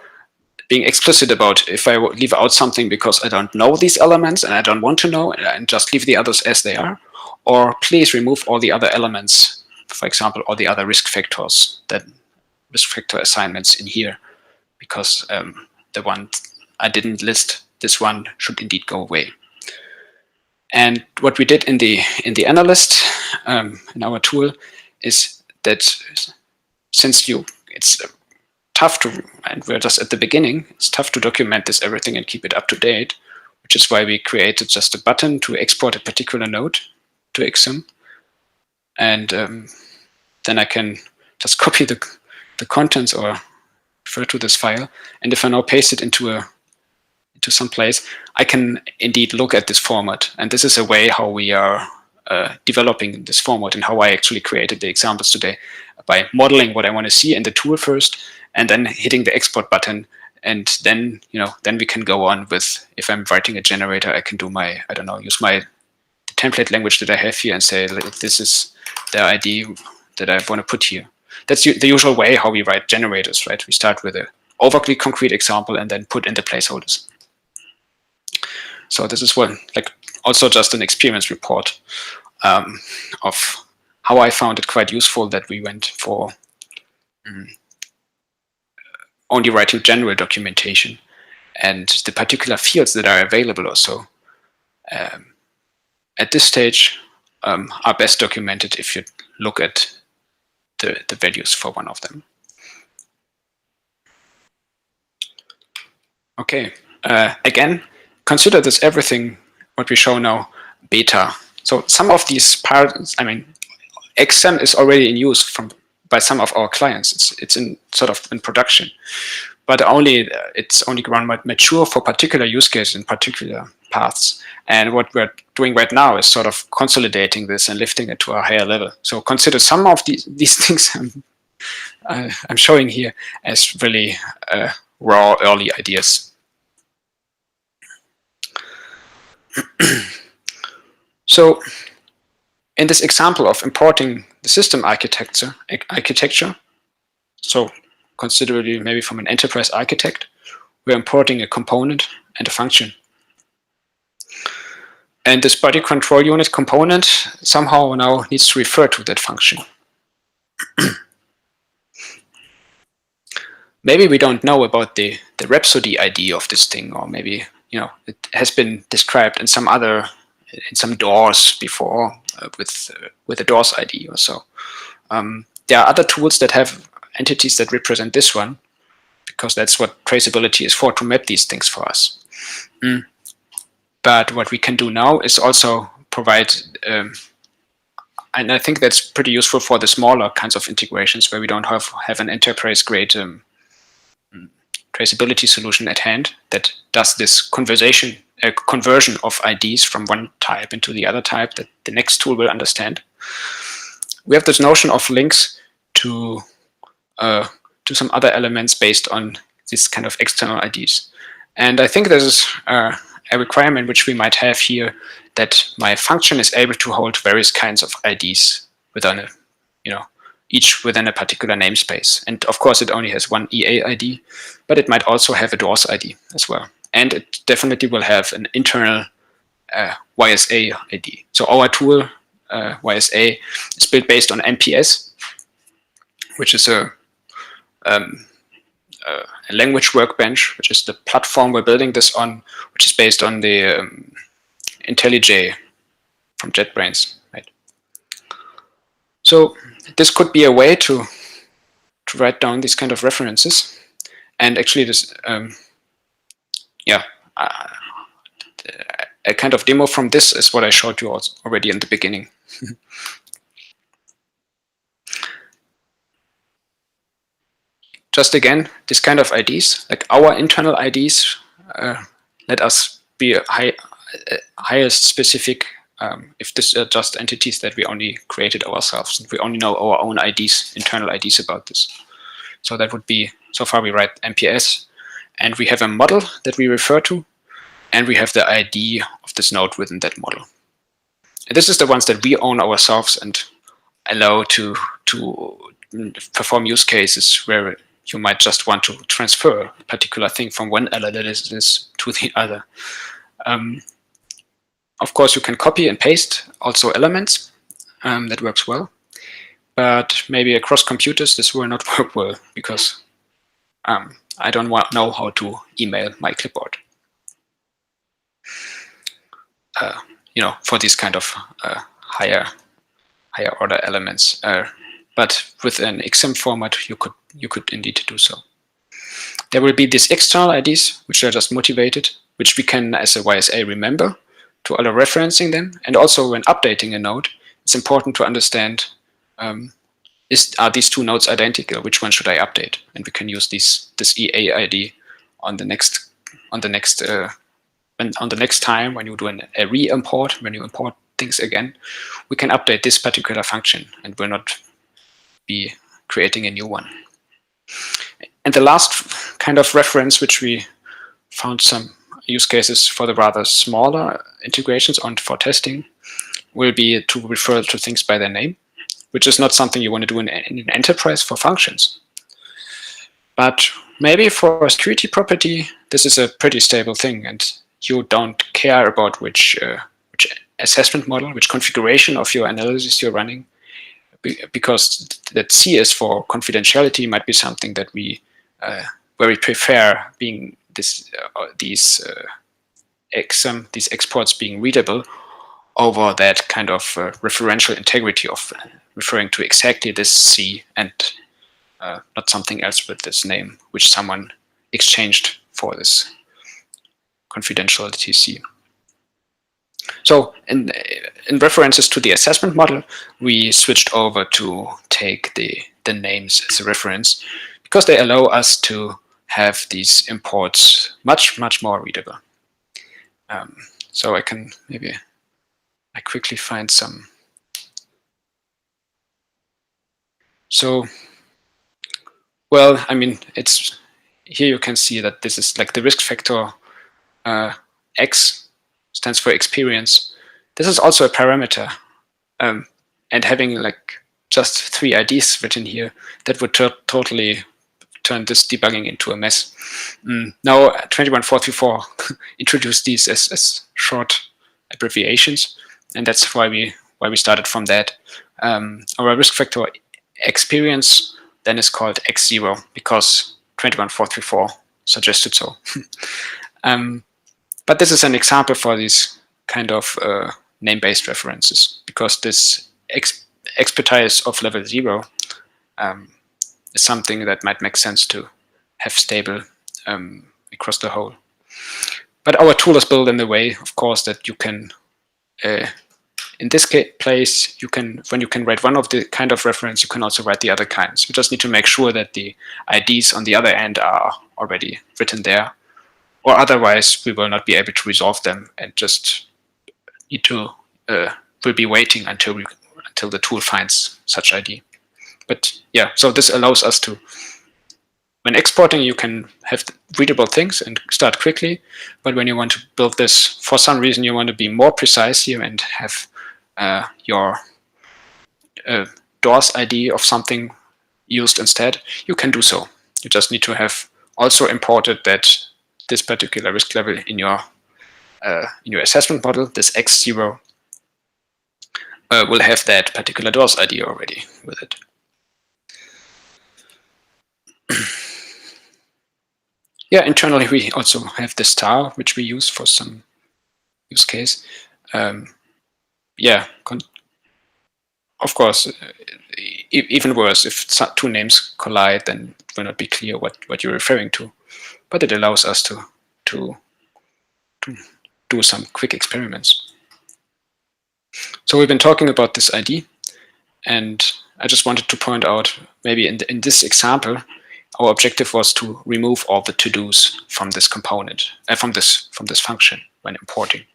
being explicit about if I leave out something because I don't know these elements and I don't want to know, and just leave the others as they are, or please remove all the other elements, for example, all the other risk factors, that risk factor assignments in here, because the one I didn't list, this one should indeed go away. And what we did in the analyst, in our tool, is that since it's tough to, and we're just at the beginning, it's tough to document this everything and keep it up to date, which is why we created just a button to export a particular node to XM. And then I can just copy the contents or refer to this file. And if I now paste it into some place, I can indeed look at this format. And this is a way how we are developing this format, and how I actually created the examples today, by modeling what I want to see in the tool first, and then hitting the export button. And then, then we can go on with, if I'm writing a generator, I can do my, I don't know, use my template language that I have here and say, this is the ID that I want to put here. That's the usual way how we write generators, right? We start with an overly concrete example and then put in the placeholders. So this is also just an experience report of how I found it quite useful that we went for only writing general documentation, and the particular fields that are available also at this stage are best documented if you look at the values for one of them. Okay, again, consider this everything, what we show now, beta. So some of these parts, I mean, XM is already in use by some of our clients. It's in production, but it's only grown mature for particular use cases in particular paths. And what we're doing right now is sort of consolidating this and lifting it to a higher level. So consider some of these things I'm showing here as really raw early ideas. So in this example of importing the system architecture, so considerably maybe from an enterprise architect, we're importing a component and a function. And this body control unit component somehow now needs to refer to that function. Maybe we don't know about the Rhapsody ID of this thing, or maybe it has been described in some doors before with a doors ID or so. There are other tools that have entities that represent this one, because that's what traceability is for, to map these things for us. But what we can do now is also provide, and I think that's pretty useful for the smaller kinds of integrations where we don't have an enterprise-grade traceability solution at hand that does this conversion of IDs from one type into the other type that the next tool will understand. We have this notion of links to some other elements based on this kind of external IDs. And I think there's a requirement which we might have here, that my function is able to hold various kinds of IDs within each within a particular namespace. And of course, it only has one EA ID, but it might also have a doors ID as well. And it definitely will have an internal YSA ID. So our tool, YSA, is built based on MPS, which is a language workbench, which is the platform we're building this on, which is based on the IntelliJ from JetBrains, right? So this could be a way to write down these kind of references. And actually this, a kind of demo from this is what I showed you already in the beginning. Just again, this kind of IDs, like our internal IDs, let us be highest specific if these are just entities that we only created ourselves and we only know our own IDs, internal IDs about this. So that would be, so far we write MPS, and we have a model that we refer to, and we have the ID of this node within that model. And this is the ones that we own ourselves and allow to perform use cases where you might just want to transfer a particular thing from one analysis to the other. Of course, you can copy and paste also elements. That works well. But maybe across computers, this will not work well because I don't know how to email my clipboard. For these kind of higher order elements. But with an XM format, you could indeed do so. There will be these external IDs, which are just motivated, which we can, as a YSA, remember to allow referencing them. And also when updating a node, it's important to understand, are these two nodes identical? Which one should I update? And we can use this EA ID on the next time when you do a re-import, when you import things again, we can update this particular function and will not be creating a new one. And the last kind of reference, which we found some use cases for the rather smaller integrations for testing, will be to refer to things by their name, which is not something you want to do in an enterprise for functions. But maybe for a security property, this is a pretty stable thing, and you don't care about which assessment model, which configuration of your analysis you're running, because that CS for confidentiality might be something that we prefer, being these exports being readable over that kind of referential integrity of referring to exactly this C and not something else with this name, which someone exchanged for this confidentiality C. So in references to the assessment model, we switched over to take the names as a reference because they allow us to have these imports much more readable. So I quickly find some. So, well, I mean, it's here you can see that this is like the risk factor X stands for experience. This is also a parameter, and having like just 3 IDs written here, that would totally turn this debugging into a mess. Now 21434 introduced these as short abbreviations, and that's why we started from that. Our risk factor experience then is called X0 because 21434 suggested so. But this is an example for these kind of name-based references, because this expertise of level 0 is something that might make sense to have stable across the whole. But our tool is built in the way, of course, that you can, in this place, when you can write one of the kind of reference, you can also write the other kinds. You just need to make sure that the IDs on the other end are already written there, or otherwise we will not be able to resolve them and just need to will be waiting until the tool finds such ID. But yeah, so this allows us to, when exporting, you can have readable things and start quickly. But when you want to build this, for some reason you want to be more precise here and have your DOORS ID of something used instead, you can do so. You just need to have also imported that this particular risk level in your assessment model, this X0, will have that particular DOORS ID already with it. Yeah, internally we also have the star, which we use for some use case. Yeah, of course, even worse, if 2 names collide, then it will not be clear what you're referring to. But it allows us to do some quick experiments. So we've been talking about this ID, and I just wanted to point out, maybe in this example, our objective was to remove all the to-dos from this component, from this function when importing.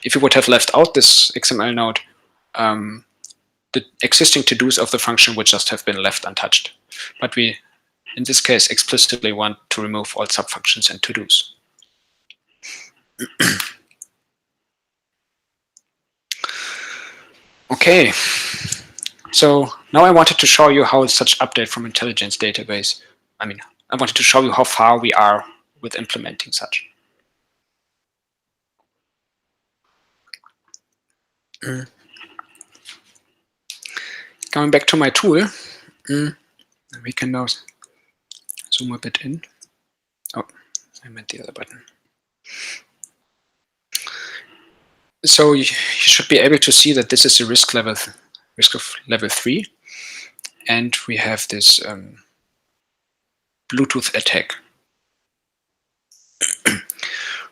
If you would have left out this XML node, the existing to-dos of the function would just have been left untouched. But we, in this case, explicitly want to remove all subfunctions and to-dos. Okay, so now I wanted to show you how such update from intelligence database, I wanted to show you how far we are with implementing such. Going back to my tool, we can now zoom a bit in. Oh, I meant the other button. So you should be able to see that this is a risk of level 3, and we have this Bluetooth attack.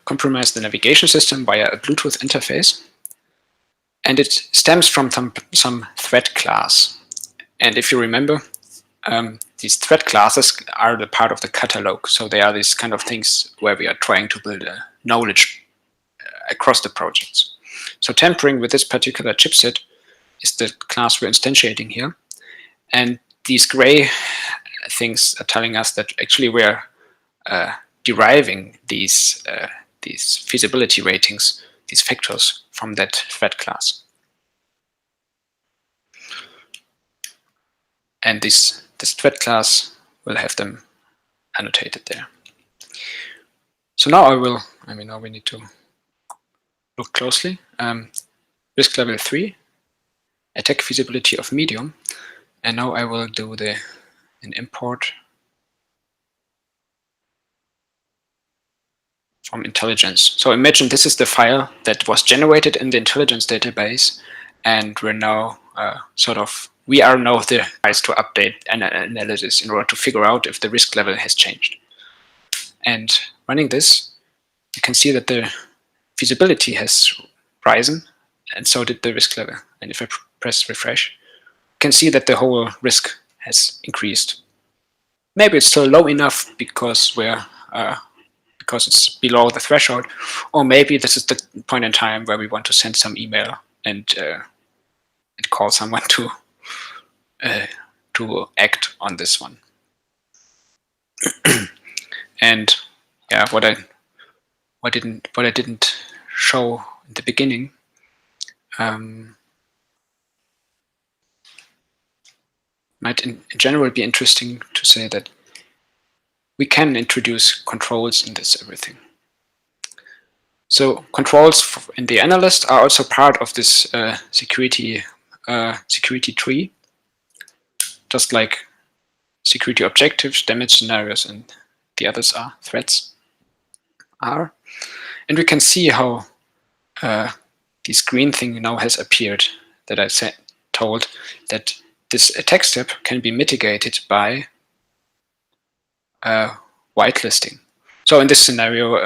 Compromise the navigation system via a Bluetooth interface, and it stems from some thread class. And if you remember, these thread classes are the part of the catalog, so they are these kind of things where we are trying to build a knowledge across the projects. So tampering with this particular chipset is the class we're instantiating here, and these gray things are telling us that actually we're deriving these feasibility ratings, these factors, from that thread class. And this thread class will have them annotated there. So now now we need to look closely. Risk level 3, attack feasibility of medium. And now I will do an import from intelligence. So imagine this is the file that was generated in the intelligence database, and we're now we are now the guys to update an analysis in order to figure out if the risk level has changed. And running this, you can see that the feasibility has risen, and so did the risk level. And if I press refresh, you can see that the whole risk has increased. Maybe it's still low enough because it's below the threshold, or maybe this is the point in time where we want to send some email and call someone to act on this one. And yeah, what I didn't show in the beginning, might in general be interesting to say that we can introduce controls in this everything. So controls in the analyst are also part of this security tree, just like security objectives, damage scenarios, and the others are threats are. And we can see how this green thing now has appeared that I told that this attack step can be mitigated by whitelisting. So in this scenario,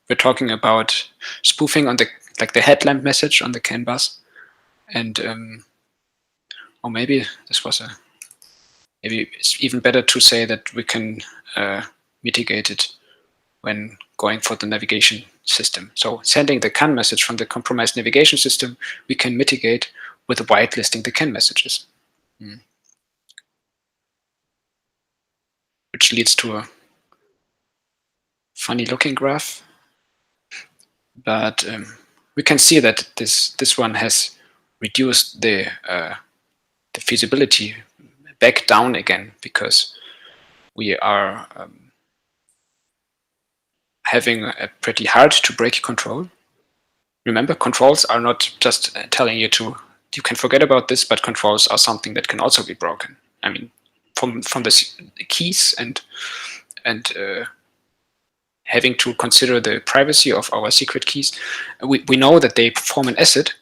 we're talking about spoofing on the headlamp message on the CAN bus, and or maybe maybe it's even better to say that we can mitigate it when going for the navigation system. So sending the CAN message from the compromised navigation system, we can mitigate with whitelisting the CAN messages. Which leads to a funny looking graph. But we can see that this one has reduced the feasibility back down again, because we are having a pretty hard to break control. Remember, controls are not just telling you you can forget about this, but controls are something that can also be broken. I mean, from the keys and having to consider the privacy of our secret keys, we know that they perform an asset,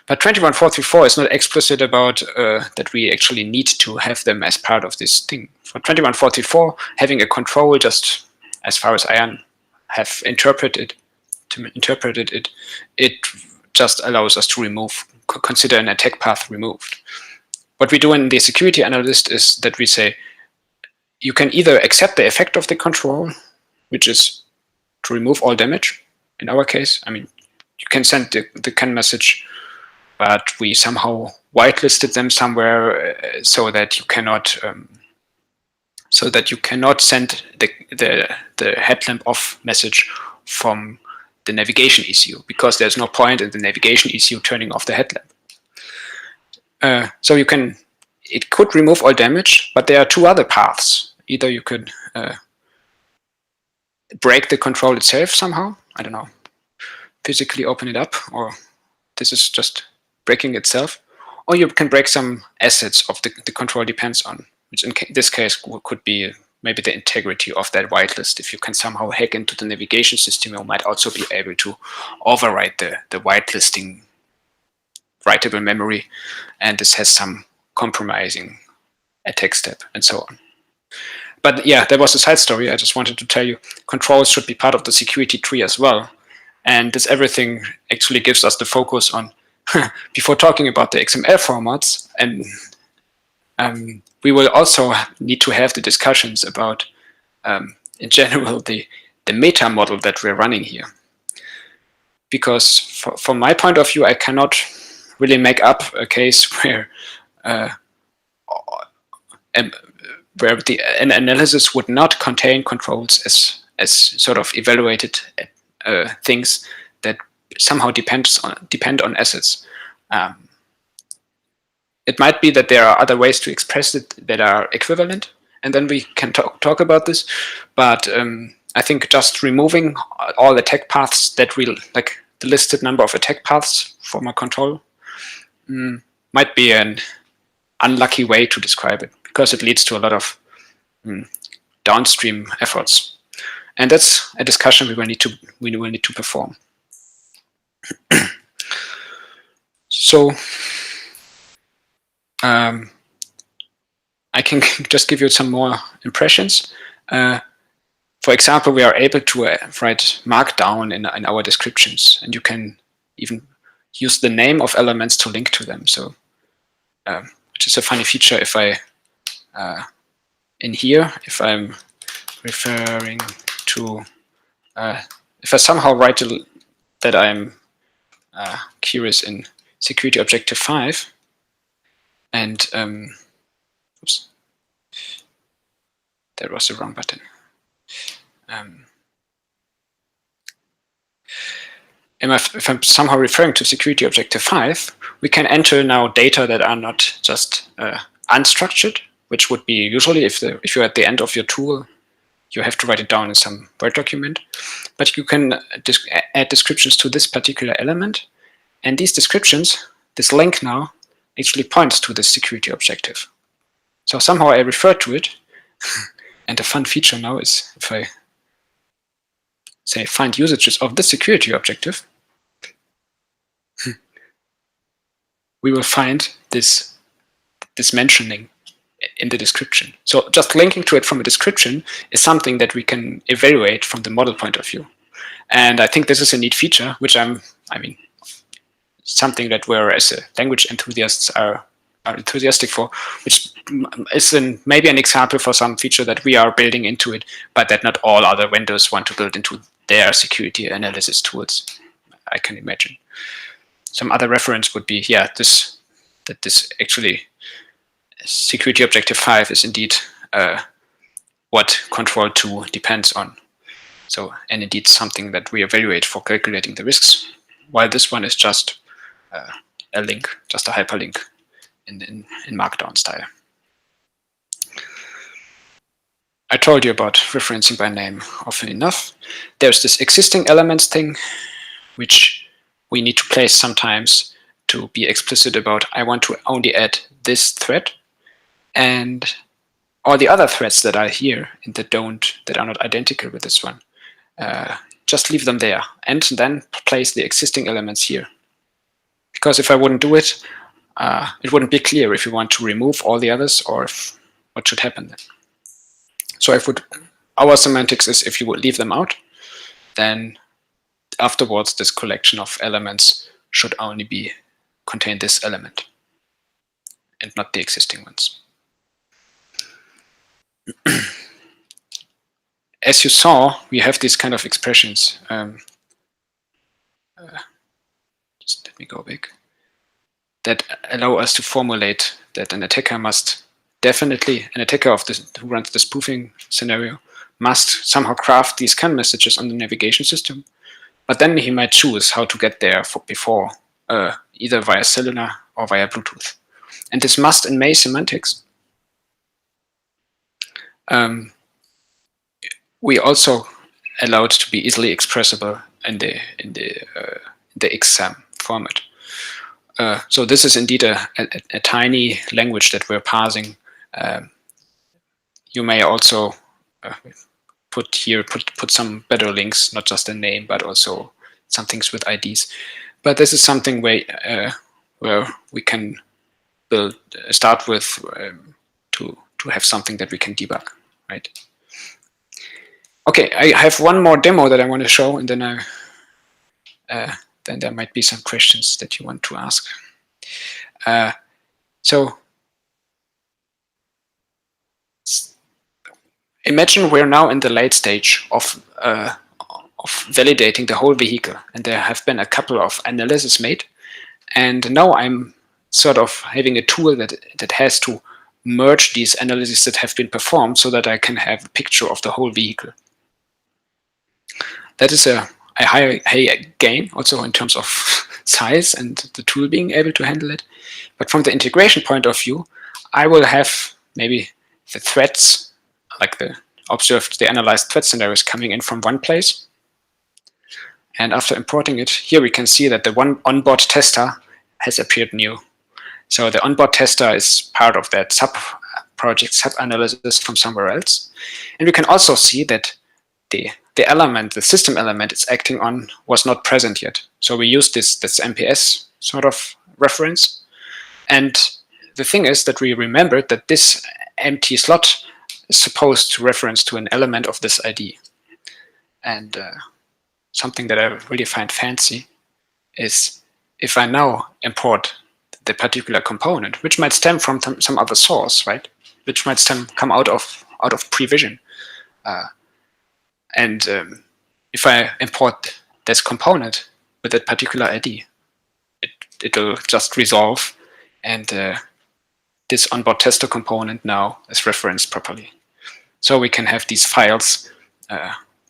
but 21434 is not explicit about that we actually need to have them as part of this thing. For 21434, having a control, just as far as I have interpreted it, it just allows us to consider an attack path removed. What we do in the security analyst is that we say, you can either accept the effect of the control, which is to remove all damage. In our case, I mean, you can send the CAN message, but we somehow whitelisted them somewhere so that you cannot send the headlamp off message from the navigation ECU, because there's no point in the navigation ECU turning off the headlamp. So it could remove all damage, but there are two other paths. Either you could break the control itself somehow. I don't know, physically open it up, or this is just breaking itself. Or you can break some assets of the control depends on, which in this case could be maybe the integrity of that whitelist. If you can somehow hack into the navigation system, you might also be able to overwrite the whitelisting writable memory, and this has some compromising attack step and so on. But yeah, there was a side story. I just wanted to tell you, controls should be part of the security tree as well. And this everything actually gives us the focus on, before talking about the XML formats, and we will also need to have the discussions about, in general, the meta model that we're running here. Because from my point of view, I cannot really make up a case where an analysis would not contain controls as sort of evaluated things that somehow depend on assets. It might be that there are other ways to express it that are equivalent, and then we can talk about this. But I think just removing all attack paths that will, like the listed number of attack paths from a control, might be an unlucky way to describe it, because it leads to a lot of downstream efforts, and that's a discussion we will need to perform. So I can just give you some more impressions. For example, we are able to write markdown in our descriptions, and you can even use the name of elements to link to them. So, which is a funny feature. If I in here, if I'm referring to, if I somehow write that I'm curious in security objective 5, and oops, that was the wrong button. If I'm somehow referring to security objective 5, we can enter now data that are not just unstructured, which would be usually if you're at the end of your tool, you have to write it down in some Word document. But you can add descriptions to this particular element, and these descriptions, this link now, actually points to this security objective. So somehow I refer to it, and the fun feature now is if I say find usages of this security objective, we will find this mentioning in the description. So just linking to it from a description is something that we can evaluate from the model point of view. And I think this is a neat feature, which something that we as language enthusiasts are enthusiastic for, which is maybe an example for some feature that we are building into it, but that not all other vendors want to build into their security analysis tools, I can imagine. Some other reference would be, yeah, this actually security objective 5 is indeed what control 2 depends on. So, and indeed something that we evaluate for calculating the risks, while this one is just a link, just a hyperlink in Markdown style. I told you about referencing by name often enough. There's this existing elements thing, which we need to place sometimes to be explicit about. I want to only add this thread, and all the other threads that are here and that are not identical with this one, just leave them there, and then place the existing elements here. Because if I wouldn't do it, it wouldn't be clear if you want to remove all the others or what should happen then. So our semantics is if you would leave them out, then afterwards this collection of elements should only contain this element and not the existing ones. As you saw, we have these kind of expressions. Just let me go back. That allow us to formulate that an attacker must definitely, an attacker who runs the spoofing scenario, must somehow craft these scan messages on the navigation system, but then he might choose how to get there before, either via cellular or via Bluetooth. And this must in may semantics, we also allowed to be easily expressible in the XAML format. So this is indeed a tiny language that we're parsing. You may also put some better links, not just a name, but also some things with IDs. But this is something where we can start with to have something that we can debug, right? Okay, I have one more demo that I want to show, and then then there might be some questions that you want to ask. So imagine we're now in the late stage of validating the whole vehicle, and there have been a couple of analyses made, and now I'm sort of having a tool that has to merge these analyses that have been performed so that I can have a picture of the whole vehicle. That is a high gain also in terms of size and the tool being able to handle it. But from the integration point of view, I will have maybe the threads, like the analyzed thread scenarios coming in from one place. And after importing it, here we can see that the one onboard tester has appeared new. So the onboard tester is part of that sub-project, sub-analysis from somewhere else. And we can also see that the system element it's acting on was not present yet. So we use this MPS sort of reference. And the thing is that we remembered that this empty slot is supposed to reference to an element of this ID. And something that I really find fancy is if I now import the particular component, which might stem from some other source, right? Which might come out of prevision. And if I import this component with that particular ID, it will just resolve, and this onboard tester component now is referenced properly. So we can have these files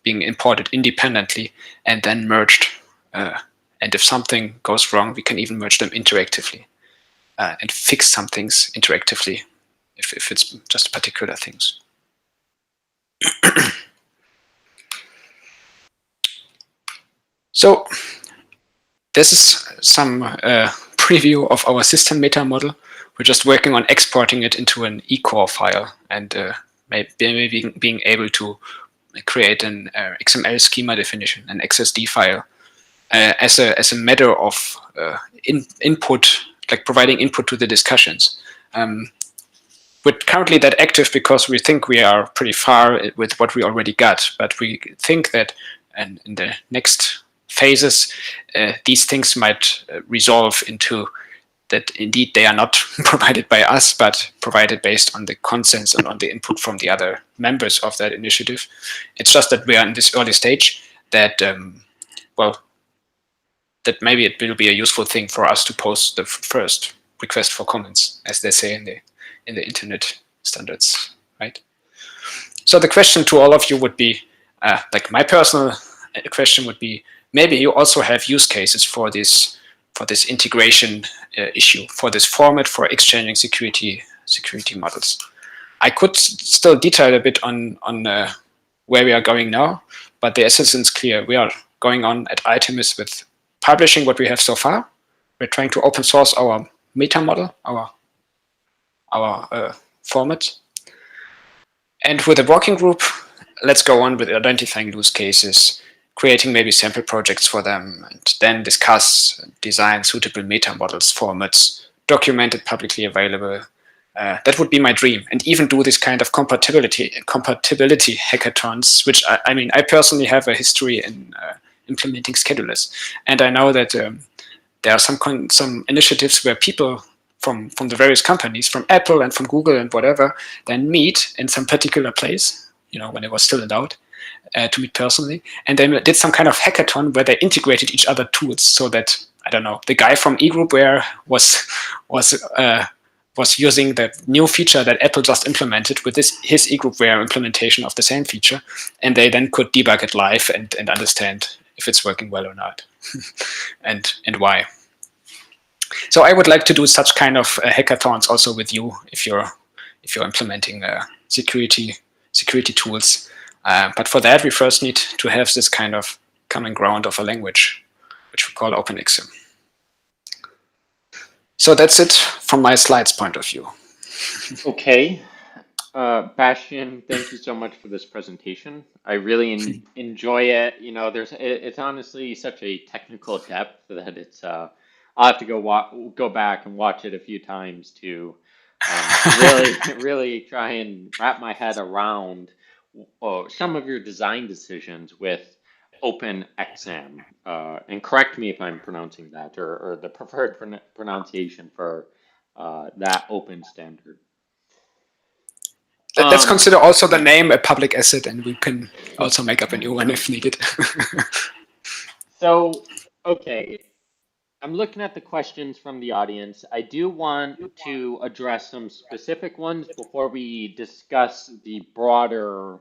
being imported independently and then merged. And if something goes wrong, we can even merge them interactively and fix some things interactively if it's just particular things. So this is some preview of our system meta model. We're just working on exporting it into an eCore file and maybe being able to create an XML schema definition, an XSD file, as a matter of input, like providing input to the discussions. We're currently that active because we think we are pretty far with what we already got, but we think that in the next phases, these things might resolve into that indeed they are not provided by us, but provided based on the consensus and on the input from the other members of that initiative. It's just that we are in this early stage that, well, that maybe it will be a useful thing for us to post the first request for comments, as they say in the internet standards, right? So the question to all of you would be, like my personal question would be, maybe you also have use cases for this integration issue, for this format for exchanging security models. I could still detail a bit on where we are going now, but the essence is clear. We are going on at Artemis with publishing what we have so far. We're trying to open source our meta model, our format. And with the working group, let's go on with identifying use cases, creating maybe sample projects for them, and then discuss, design suitable meta models, formats, document it publicly available. That would be my dream, and even do this kind of compatibility hackathons, which I personally have a history in implementing schedulers, and I know that there are some initiatives where people from the various companies, from Apple and from Google and whatever, then meet in some particular place, when it was still allowed to meet personally, and they did some kind of hackathon where they integrated each other tools, so that, I don't know, the guy from eGroupware was using the new feature that Apple just implemented with his eGroupware implementation of the same feature, and they then could debug it live and understand if it's working well or not, and why. So I would like to do such kind of hackathons also with you if you're implementing security tools. But for that, we first need to have this kind of common ground of a language, which we call OpenXM. So that's it from my slides point of view. Okay. Bastian, thank you so much for this presentation. I really enjoy it. You know, it's honestly such a technical depth that I'll have to go back and watch it a few times to really try and wrap my head around some of your design decisions with OpenXM. And correct me if I'm pronouncing that or the preferred pronunciation for that open standard. Let's consider also the name a public asset, and we can also make up a new one if needed. So, okay, I'm looking at the questions from the audience. I do want to address some specific ones before we discuss the broader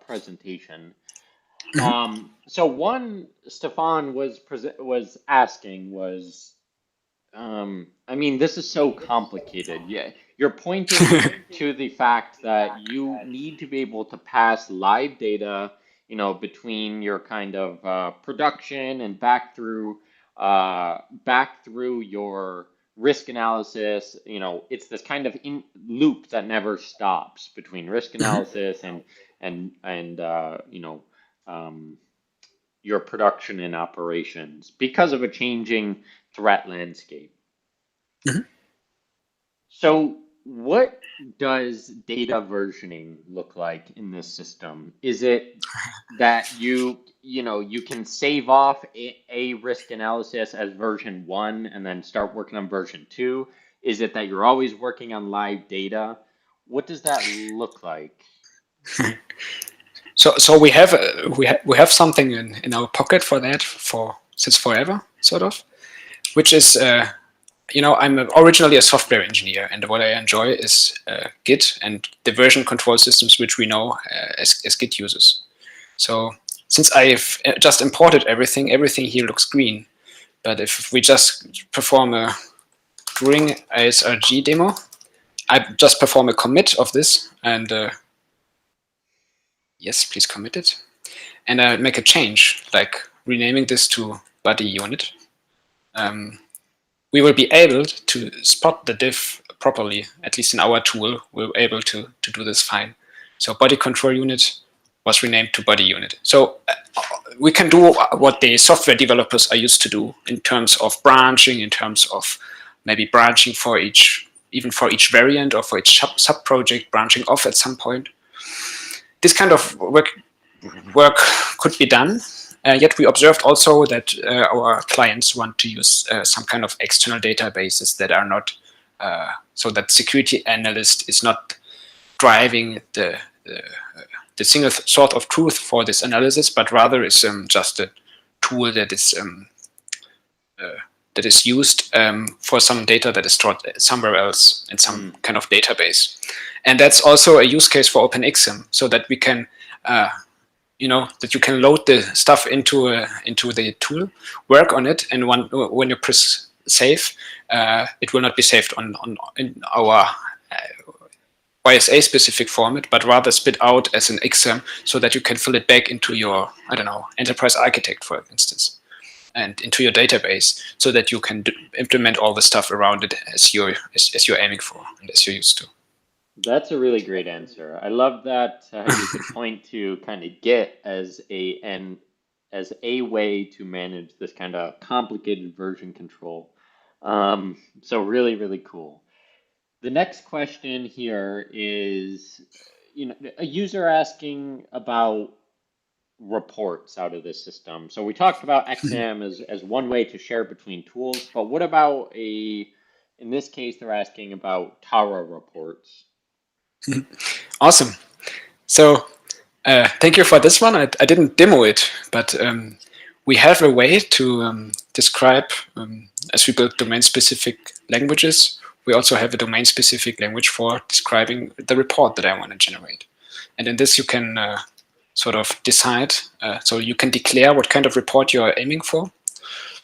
presentation. So one Stefan was asking was, I mean, this is so complicated. Yeah, you're pointing to the fact that you need to be able to pass live data, you know, between your kind of production and back through your risk analysis. You know, it's this kind of loop that never stops between risk analysis and you know, your production and operations because of a changing threat landscape. So what does data versioning look like in this system? Is it that you know, you can save off a risk analysis as version 1 and then start working on version 2? Is it that you're always working on live data? What does that look like? So we have something in our pocket for that since forever, sort of, which is you know, I'm originally a software engineer, and what I enjoy is Git and the version control systems which we know as Git users. So since I've just imported everything here looks green. But if we just perform a during ASRG demo, I just perform a commit of this, and yes, please commit it, and I make a change, like renaming this to body unit. We will be able to spot the diff properly, at least in our tool. We're able to do this fine. So body control unit was renamed to body unit. So we can do what the software developers are used to do in terms of branching, in terms of maybe branching for each variant or for each sub-project, branching off at some point. This kind of work could be done. Yet we observed also that our clients want to use some kind of external databases that are not, so that security analyst is not driving the single source of truth for this analysis, but rather is just a tool that is used for some data that is stored somewhere else in some kind of database. And that's also a use case for OpenXM, so that we can you know, that you can load the stuff into the tool, work on it, and when you press save, it will not be saved in our YSA specific format, but rather spit out as an XM, so that you can fill it back into your, I don't know, enterprise architect, for instance, and into your database, so that you can implement all the stuff around it as you're aiming for and as you're used to. That's a really great answer. I love that you could point to kind of Git as a way to manage this kind of complicated version control. So really cool. The next question here is, you know, a user asking about reports out of this system. So we talked about XM as one way to share between tools, but what about in this case, they're asking about Tara reports. Awesome. So thank you for this one. I didn't demo it, but we have a way to describe, as we build domain-specific languages, we also have a domain-specific language for describing the report that I want to generate. And in this, you can sort of decide, so you can declare what kind of report you are aiming for.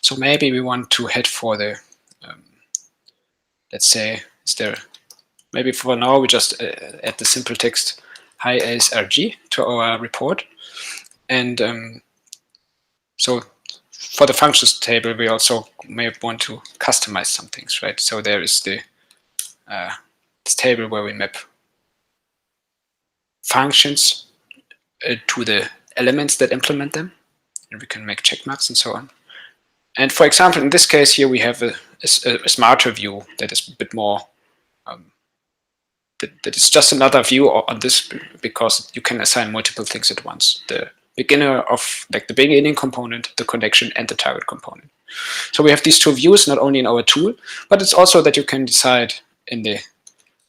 So maybe we want to head for the, let's say, maybe for now we just add the simple text high ASRG to our report. And so for the functions table, we also may want to customize some things, right? So there is the this table where we map functions to the elements that implement them, and we can make check marks and so on. And for example, in this case here, we have a smarter view that is a bit more, that is just another view on this, because you can assign multiple things at once. The beginner of, like the beginning component, the connection, and the target component. So we have these two views, not only in our tool, but it's also that you can decide in the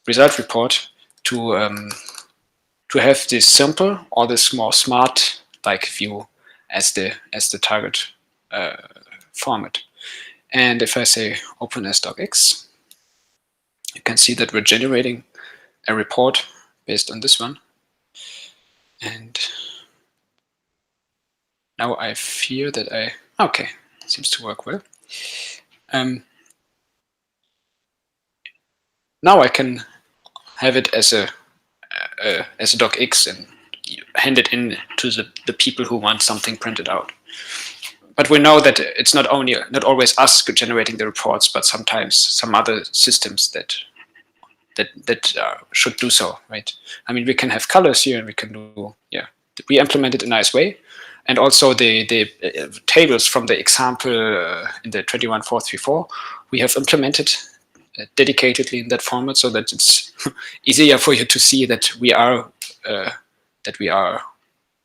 result report to have this simple or this more smart-like view as the target format. And if I say open as docx, you can see that we're generating a report based on this one. And now I fear that okay, it seems to work well. Now I can have it as a docx and hand it in to the people who want something printed out. But we know that it's not always us generating the reports, but sometimes some other systems that should do so, right? I mean, we can have colors here, and we can do, we implement it in a nice way. And also the tables from the example in the 21434, we have implemented dedicatedly in that format, so that it's easier for you to see that we are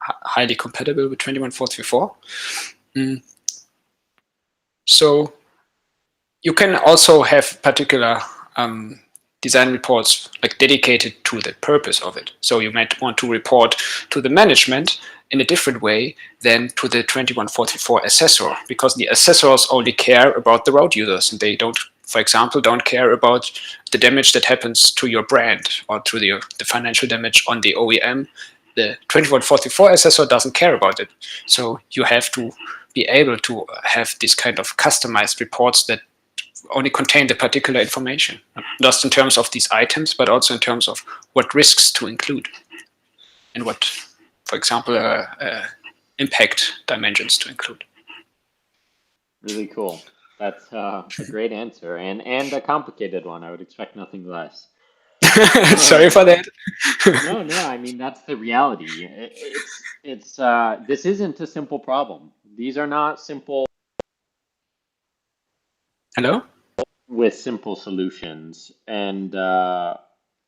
highly compatible with 21434. So you can also have particular design reports like dedicated to the purpose of it. So you might want to report to the management in a different way than to the 21434 assessor, because the assessors only care about the road users, and they don't, for example, don't care about the damage that happens to your brand or to the financial damage on the OEM. The 21434 assessor doesn't care about it. So you have to be able to have this kind of customized reports that only contain the particular information, not just in terms of these items, but also in terms of what risks to include and what, for example, impact dimensions to include. Really cool. That's a great answer, and a complicated one. I would expect nothing less. Sorry for that. No, I mean, that's the reality. This isn't a simple problem. These are not simple. Hello? With simple solutions. And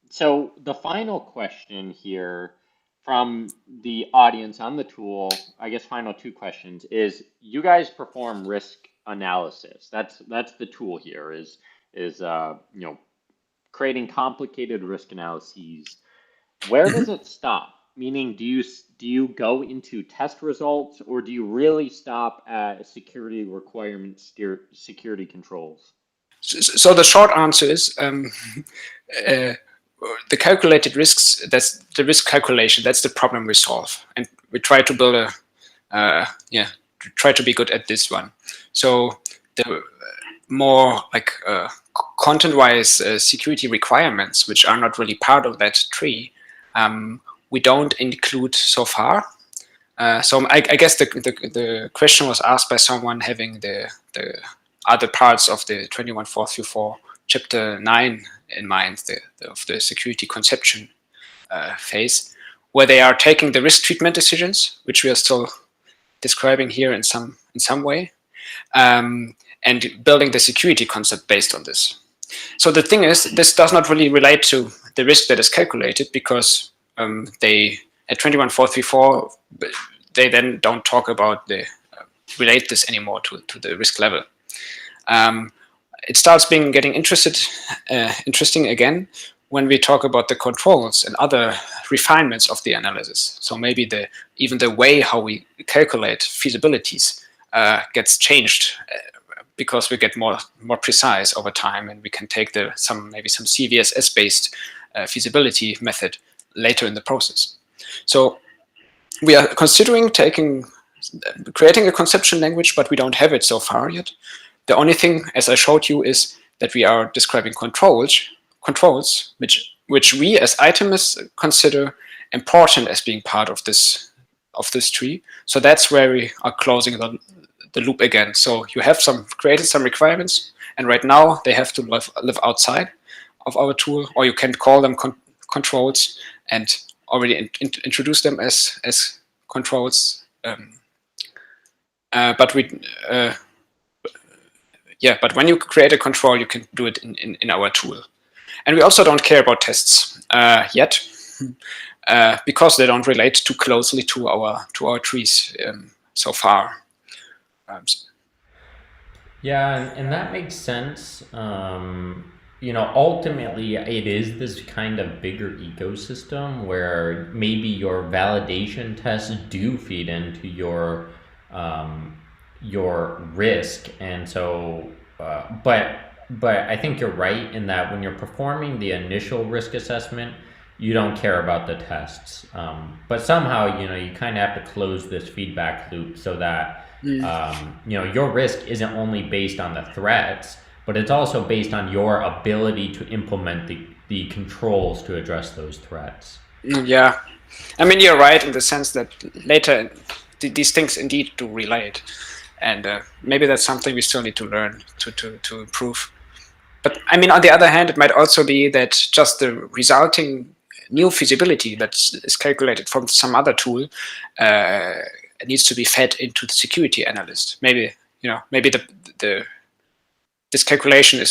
so the final question here from the audience on the tool, I guess final two questions, is you guys perform risk analysis. That's the tool here, is creating complicated risk analyses. Where does it stop? Meaning, do you go into test results, or do you really stop at security requirements, security controls? So the short answer is the calculated risks, that's the risk calculation, that's the problem we solve. And we try to build try to be good at this one. So the more like content-wise security requirements, which are not really part of that tree, we don't include so far. So I guess the question was asked by someone having the other parts of the 21434 chapter 9 in mind, of the security conception phase, where they are taking the risk treatment decisions, which we are still describing here in some way, and building the security concept based on this. So the thing is, this does not really relate to the risk that is calculated, because they at 21434 they then don't talk about relate this anymore to the risk level. It starts getting interesting again when we talk about the controls and other refinements of the analysis. So maybe even the way how we calculate feasibilities gets changed, because we get more precise over time, and we can take maybe some CVSS based feasibility method later in the process. So we are considering creating a conception language, but we don't have it so far yet. The only thing, as I showed you, is that we are describing controls which we as itemists consider important as being part of this tree. So that's where we are closing the loop again. So you have created some requirements, and right now they have to live outside of our tool, or you can call them controls and already introduce them as controls. But when you create a control, you can do it in our tool. And we also don't care about tests yet, because they don't relate too closely to our trees so far. Yeah, and that makes sense. Ultimately, it is this kind of bigger ecosystem where maybe your validation tests do feed into your risk, and so, but I think you're right in that when you're performing the initial risk assessment, you don't care about the tests. But somehow, you kind of have to close this feedback loop so that your risk isn't only based on the threats, but it's also based on your ability to implement the controls to address those threats. Yeah, I mean, you're right in the sense that later these things indeed do relate, and maybe that's something we still need to learn to improve. But I mean, on the other hand, it might also be that just the resulting new feasibility that is calculated from some other tool needs to be fed into the security analyst. Maybe this calculation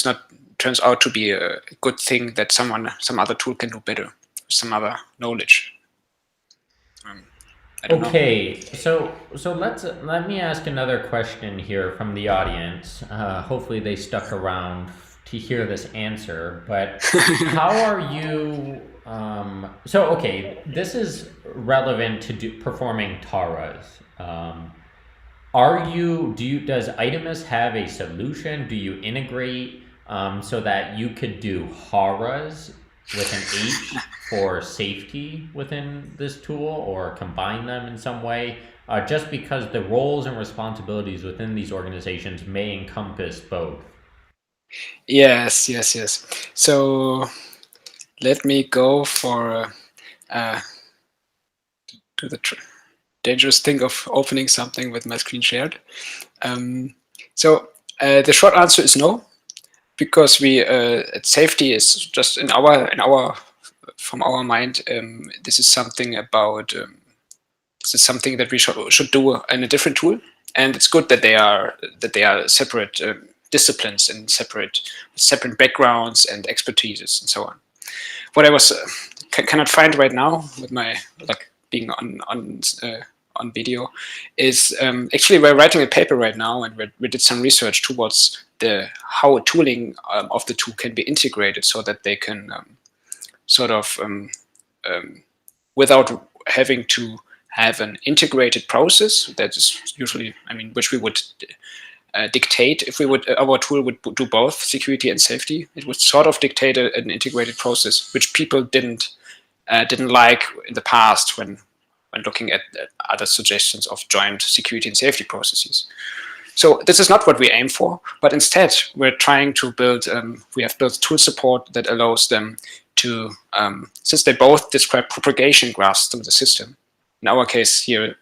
turns out to be a good thing that some other tool can do better, some other knowledge. Okay, so let me ask another question here from the audience. Hopefully they stuck around to hear this answer. But how are you? Okay, this is relevant to performing TARAs. Does Itemus have a solution? Do you integrate so that you could do HARAs with an H for safety within this tool, or combine them in some way? Just because the roles and responsibilities within these organizations may encompass both. Yes. So let me go for to the dangerous thing of opening something with my screen shared. So the short answer is no, because safety is just from our mind. This is something that we should do in a different tool, and it's good that they are separate disciplines and separate backgrounds and expertises and so on. What I cannot find right now with my being on video is actually we're writing a paper right now, and we did some research towards how tooling of the tool can be integrated so that they can without having to have an integrated process that is usually, which we would dictate if our tool would do both security and safety. It would sort of dictate an integrated process, which people didn't like in the past when looking at other suggestions of joint security and safety processes. So this is not what we aim for, but instead we're trying to build. We have built tool support that allows them to, since they both describe propagation graphs through the system. In our case here,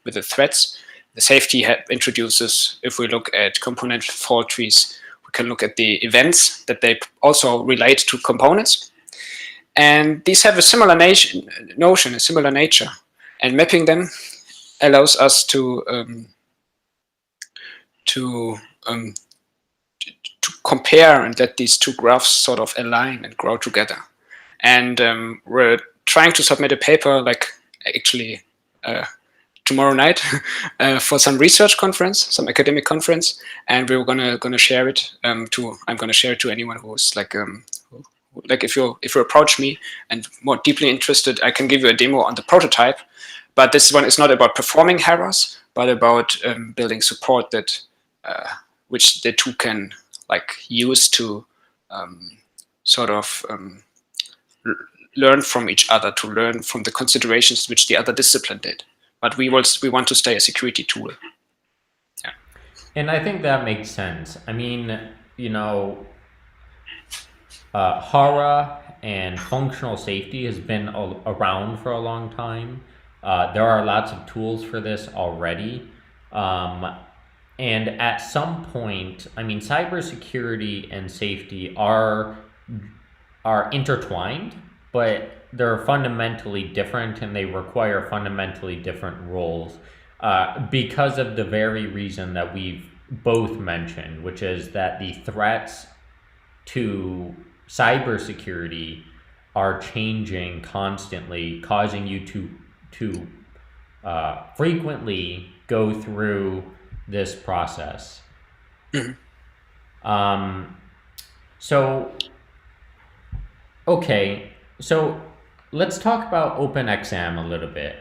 with the threats, the safety introduces, if we look at component fault trees, we can look at the events that they also relate to components. And these have a similar notion, a similar nature. And mapping them allows us to compare and let these two graphs sort of align and grow together. And we're trying to submit a paper, actually tomorrow night for some research conference, some academic conference, and we're gonna share it I'm gonna share it to anyone who's if you approach me and more deeply interested, I can give you a demo on the prototype. But this one is not about performing HARAs, but about building support that which the two can use to learn from each other, to learn from the considerations which the other discipline did. But we want to stay a security tool. Yeah. And I think that makes sense. HARA and functional safety has been around for a long time. There are lots of tools for this already. And at some point, I mean, cybersecurity and safety are intertwined, but they're fundamentally different and they require fundamentally different roles because of the very reason that we've both mentioned, which is that the threats to cybersecurity are changing constantly, causing you to frequently go through this process. So, okay, so let's talk about OpenXM a little bit.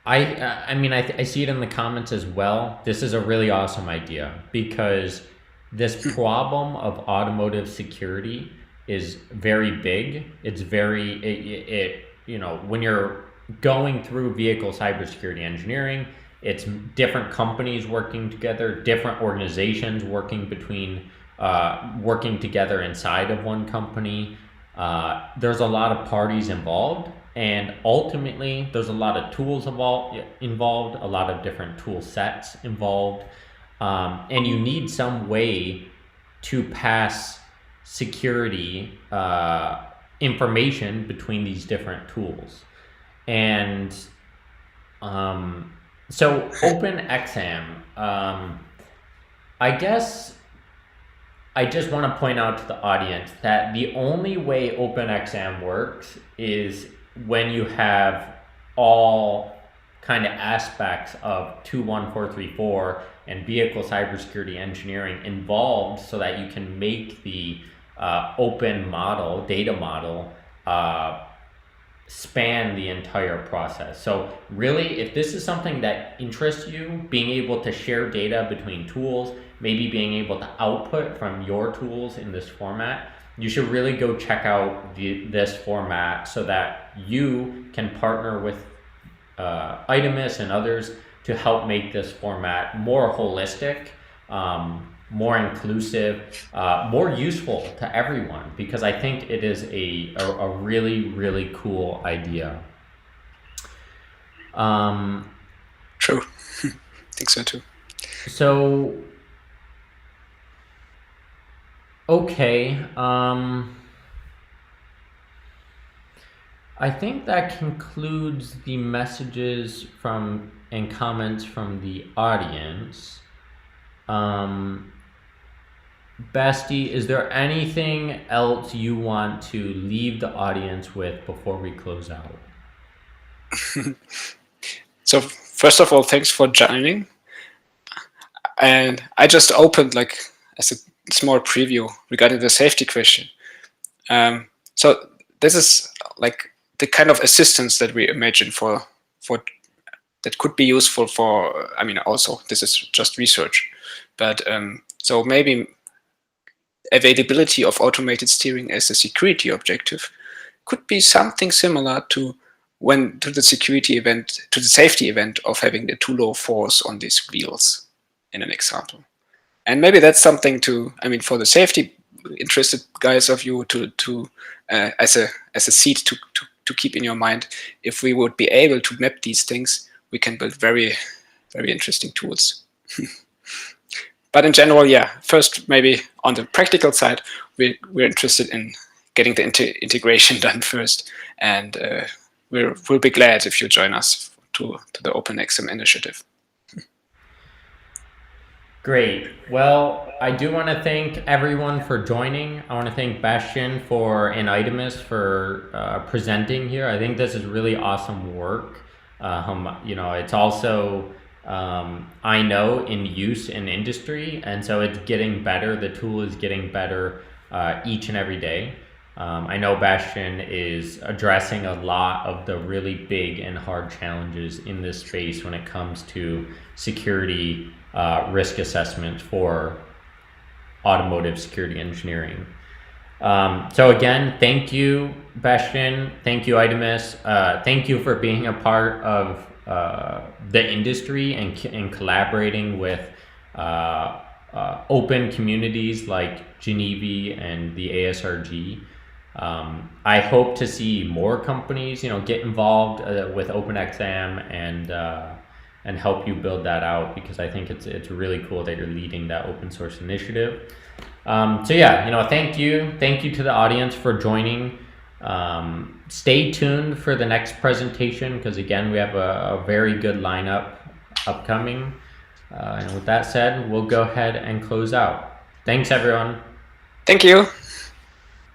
I mean, I see it in the comments as well. This is a really awesome idea because this problem of automotive security is very big. It's very, you know, when you're going through vehicle cybersecurity engineering, it's different companies working together, different organizations working together inside of one company. There's a lot of parties involved, and ultimately there's a lot of tools involved, a lot of different tool sets involved, and you need some way to pass security information between these different tools. And so OpenXM, I guess I just want to point out to the audience that the only way OpenXM works is when you have all kind of aspects of 21434 and vehicle cybersecurity engineering involved so that you can make the open model, data model, span the entire process. So really, if this is something that interests you, being able to share data between tools, maybe being able to output from your tools in this format, you should really go check out this format so that you can partner with Itemis and others to help make this format more holistic, more inclusive, more useful to everyone, because I think it is a really, really cool idea. True. I think so too. So, okay. I think that concludes the messages from and comments from the audience. Basti, is there anything else you want to leave the audience with before we close out? So first of all, thanks for joining. And I just opened like as a small preview regarding the safety question. So this is like the kind of assistance that we imagine for that could be useful for, I mean, also this is just research, but so maybe availability of automated steering as a security objective could be something similar to the security event, to the safety event of having the too low force on these wheels in an example. And maybe that's something to, I mean, for the safety interested guys of you to as a seed to keep in your mind. If we would be able to map these things, we can build very, very interesting tools. But in general, yeah, first maybe on the practical side, we're interested in getting the integration done first, and we'll be glad if you join us to the OpenXM initiative. Great. Well, I do want to thank everyone for joining. I want to thank Bastian and Itemis for presenting here. I think this is really awesome work. You know, it's also, I know, in use in industry, and so it's getting better. The tool is getting better each and every day. I know Bastian is addressing a lot of the really big and hard challenges in this space when it comes to security risk assessment for automotive security engineering. So again, thank you, Bastian. Thank you, Itemis. Thank you for being a part of the industry and collaborating with open communities like Geneva and the ASRG. I hope to see more companies, get involved with OpenXM and help you build that out, because I think it's really cool that you're leading that open source initiative. So yeah, thank you to the audience for joining. Stay tuned for the next presentation, because again, we have a very good lineup upcoming. And with that said, we'll go ahead and close out. Thanks, everyone. Thank you.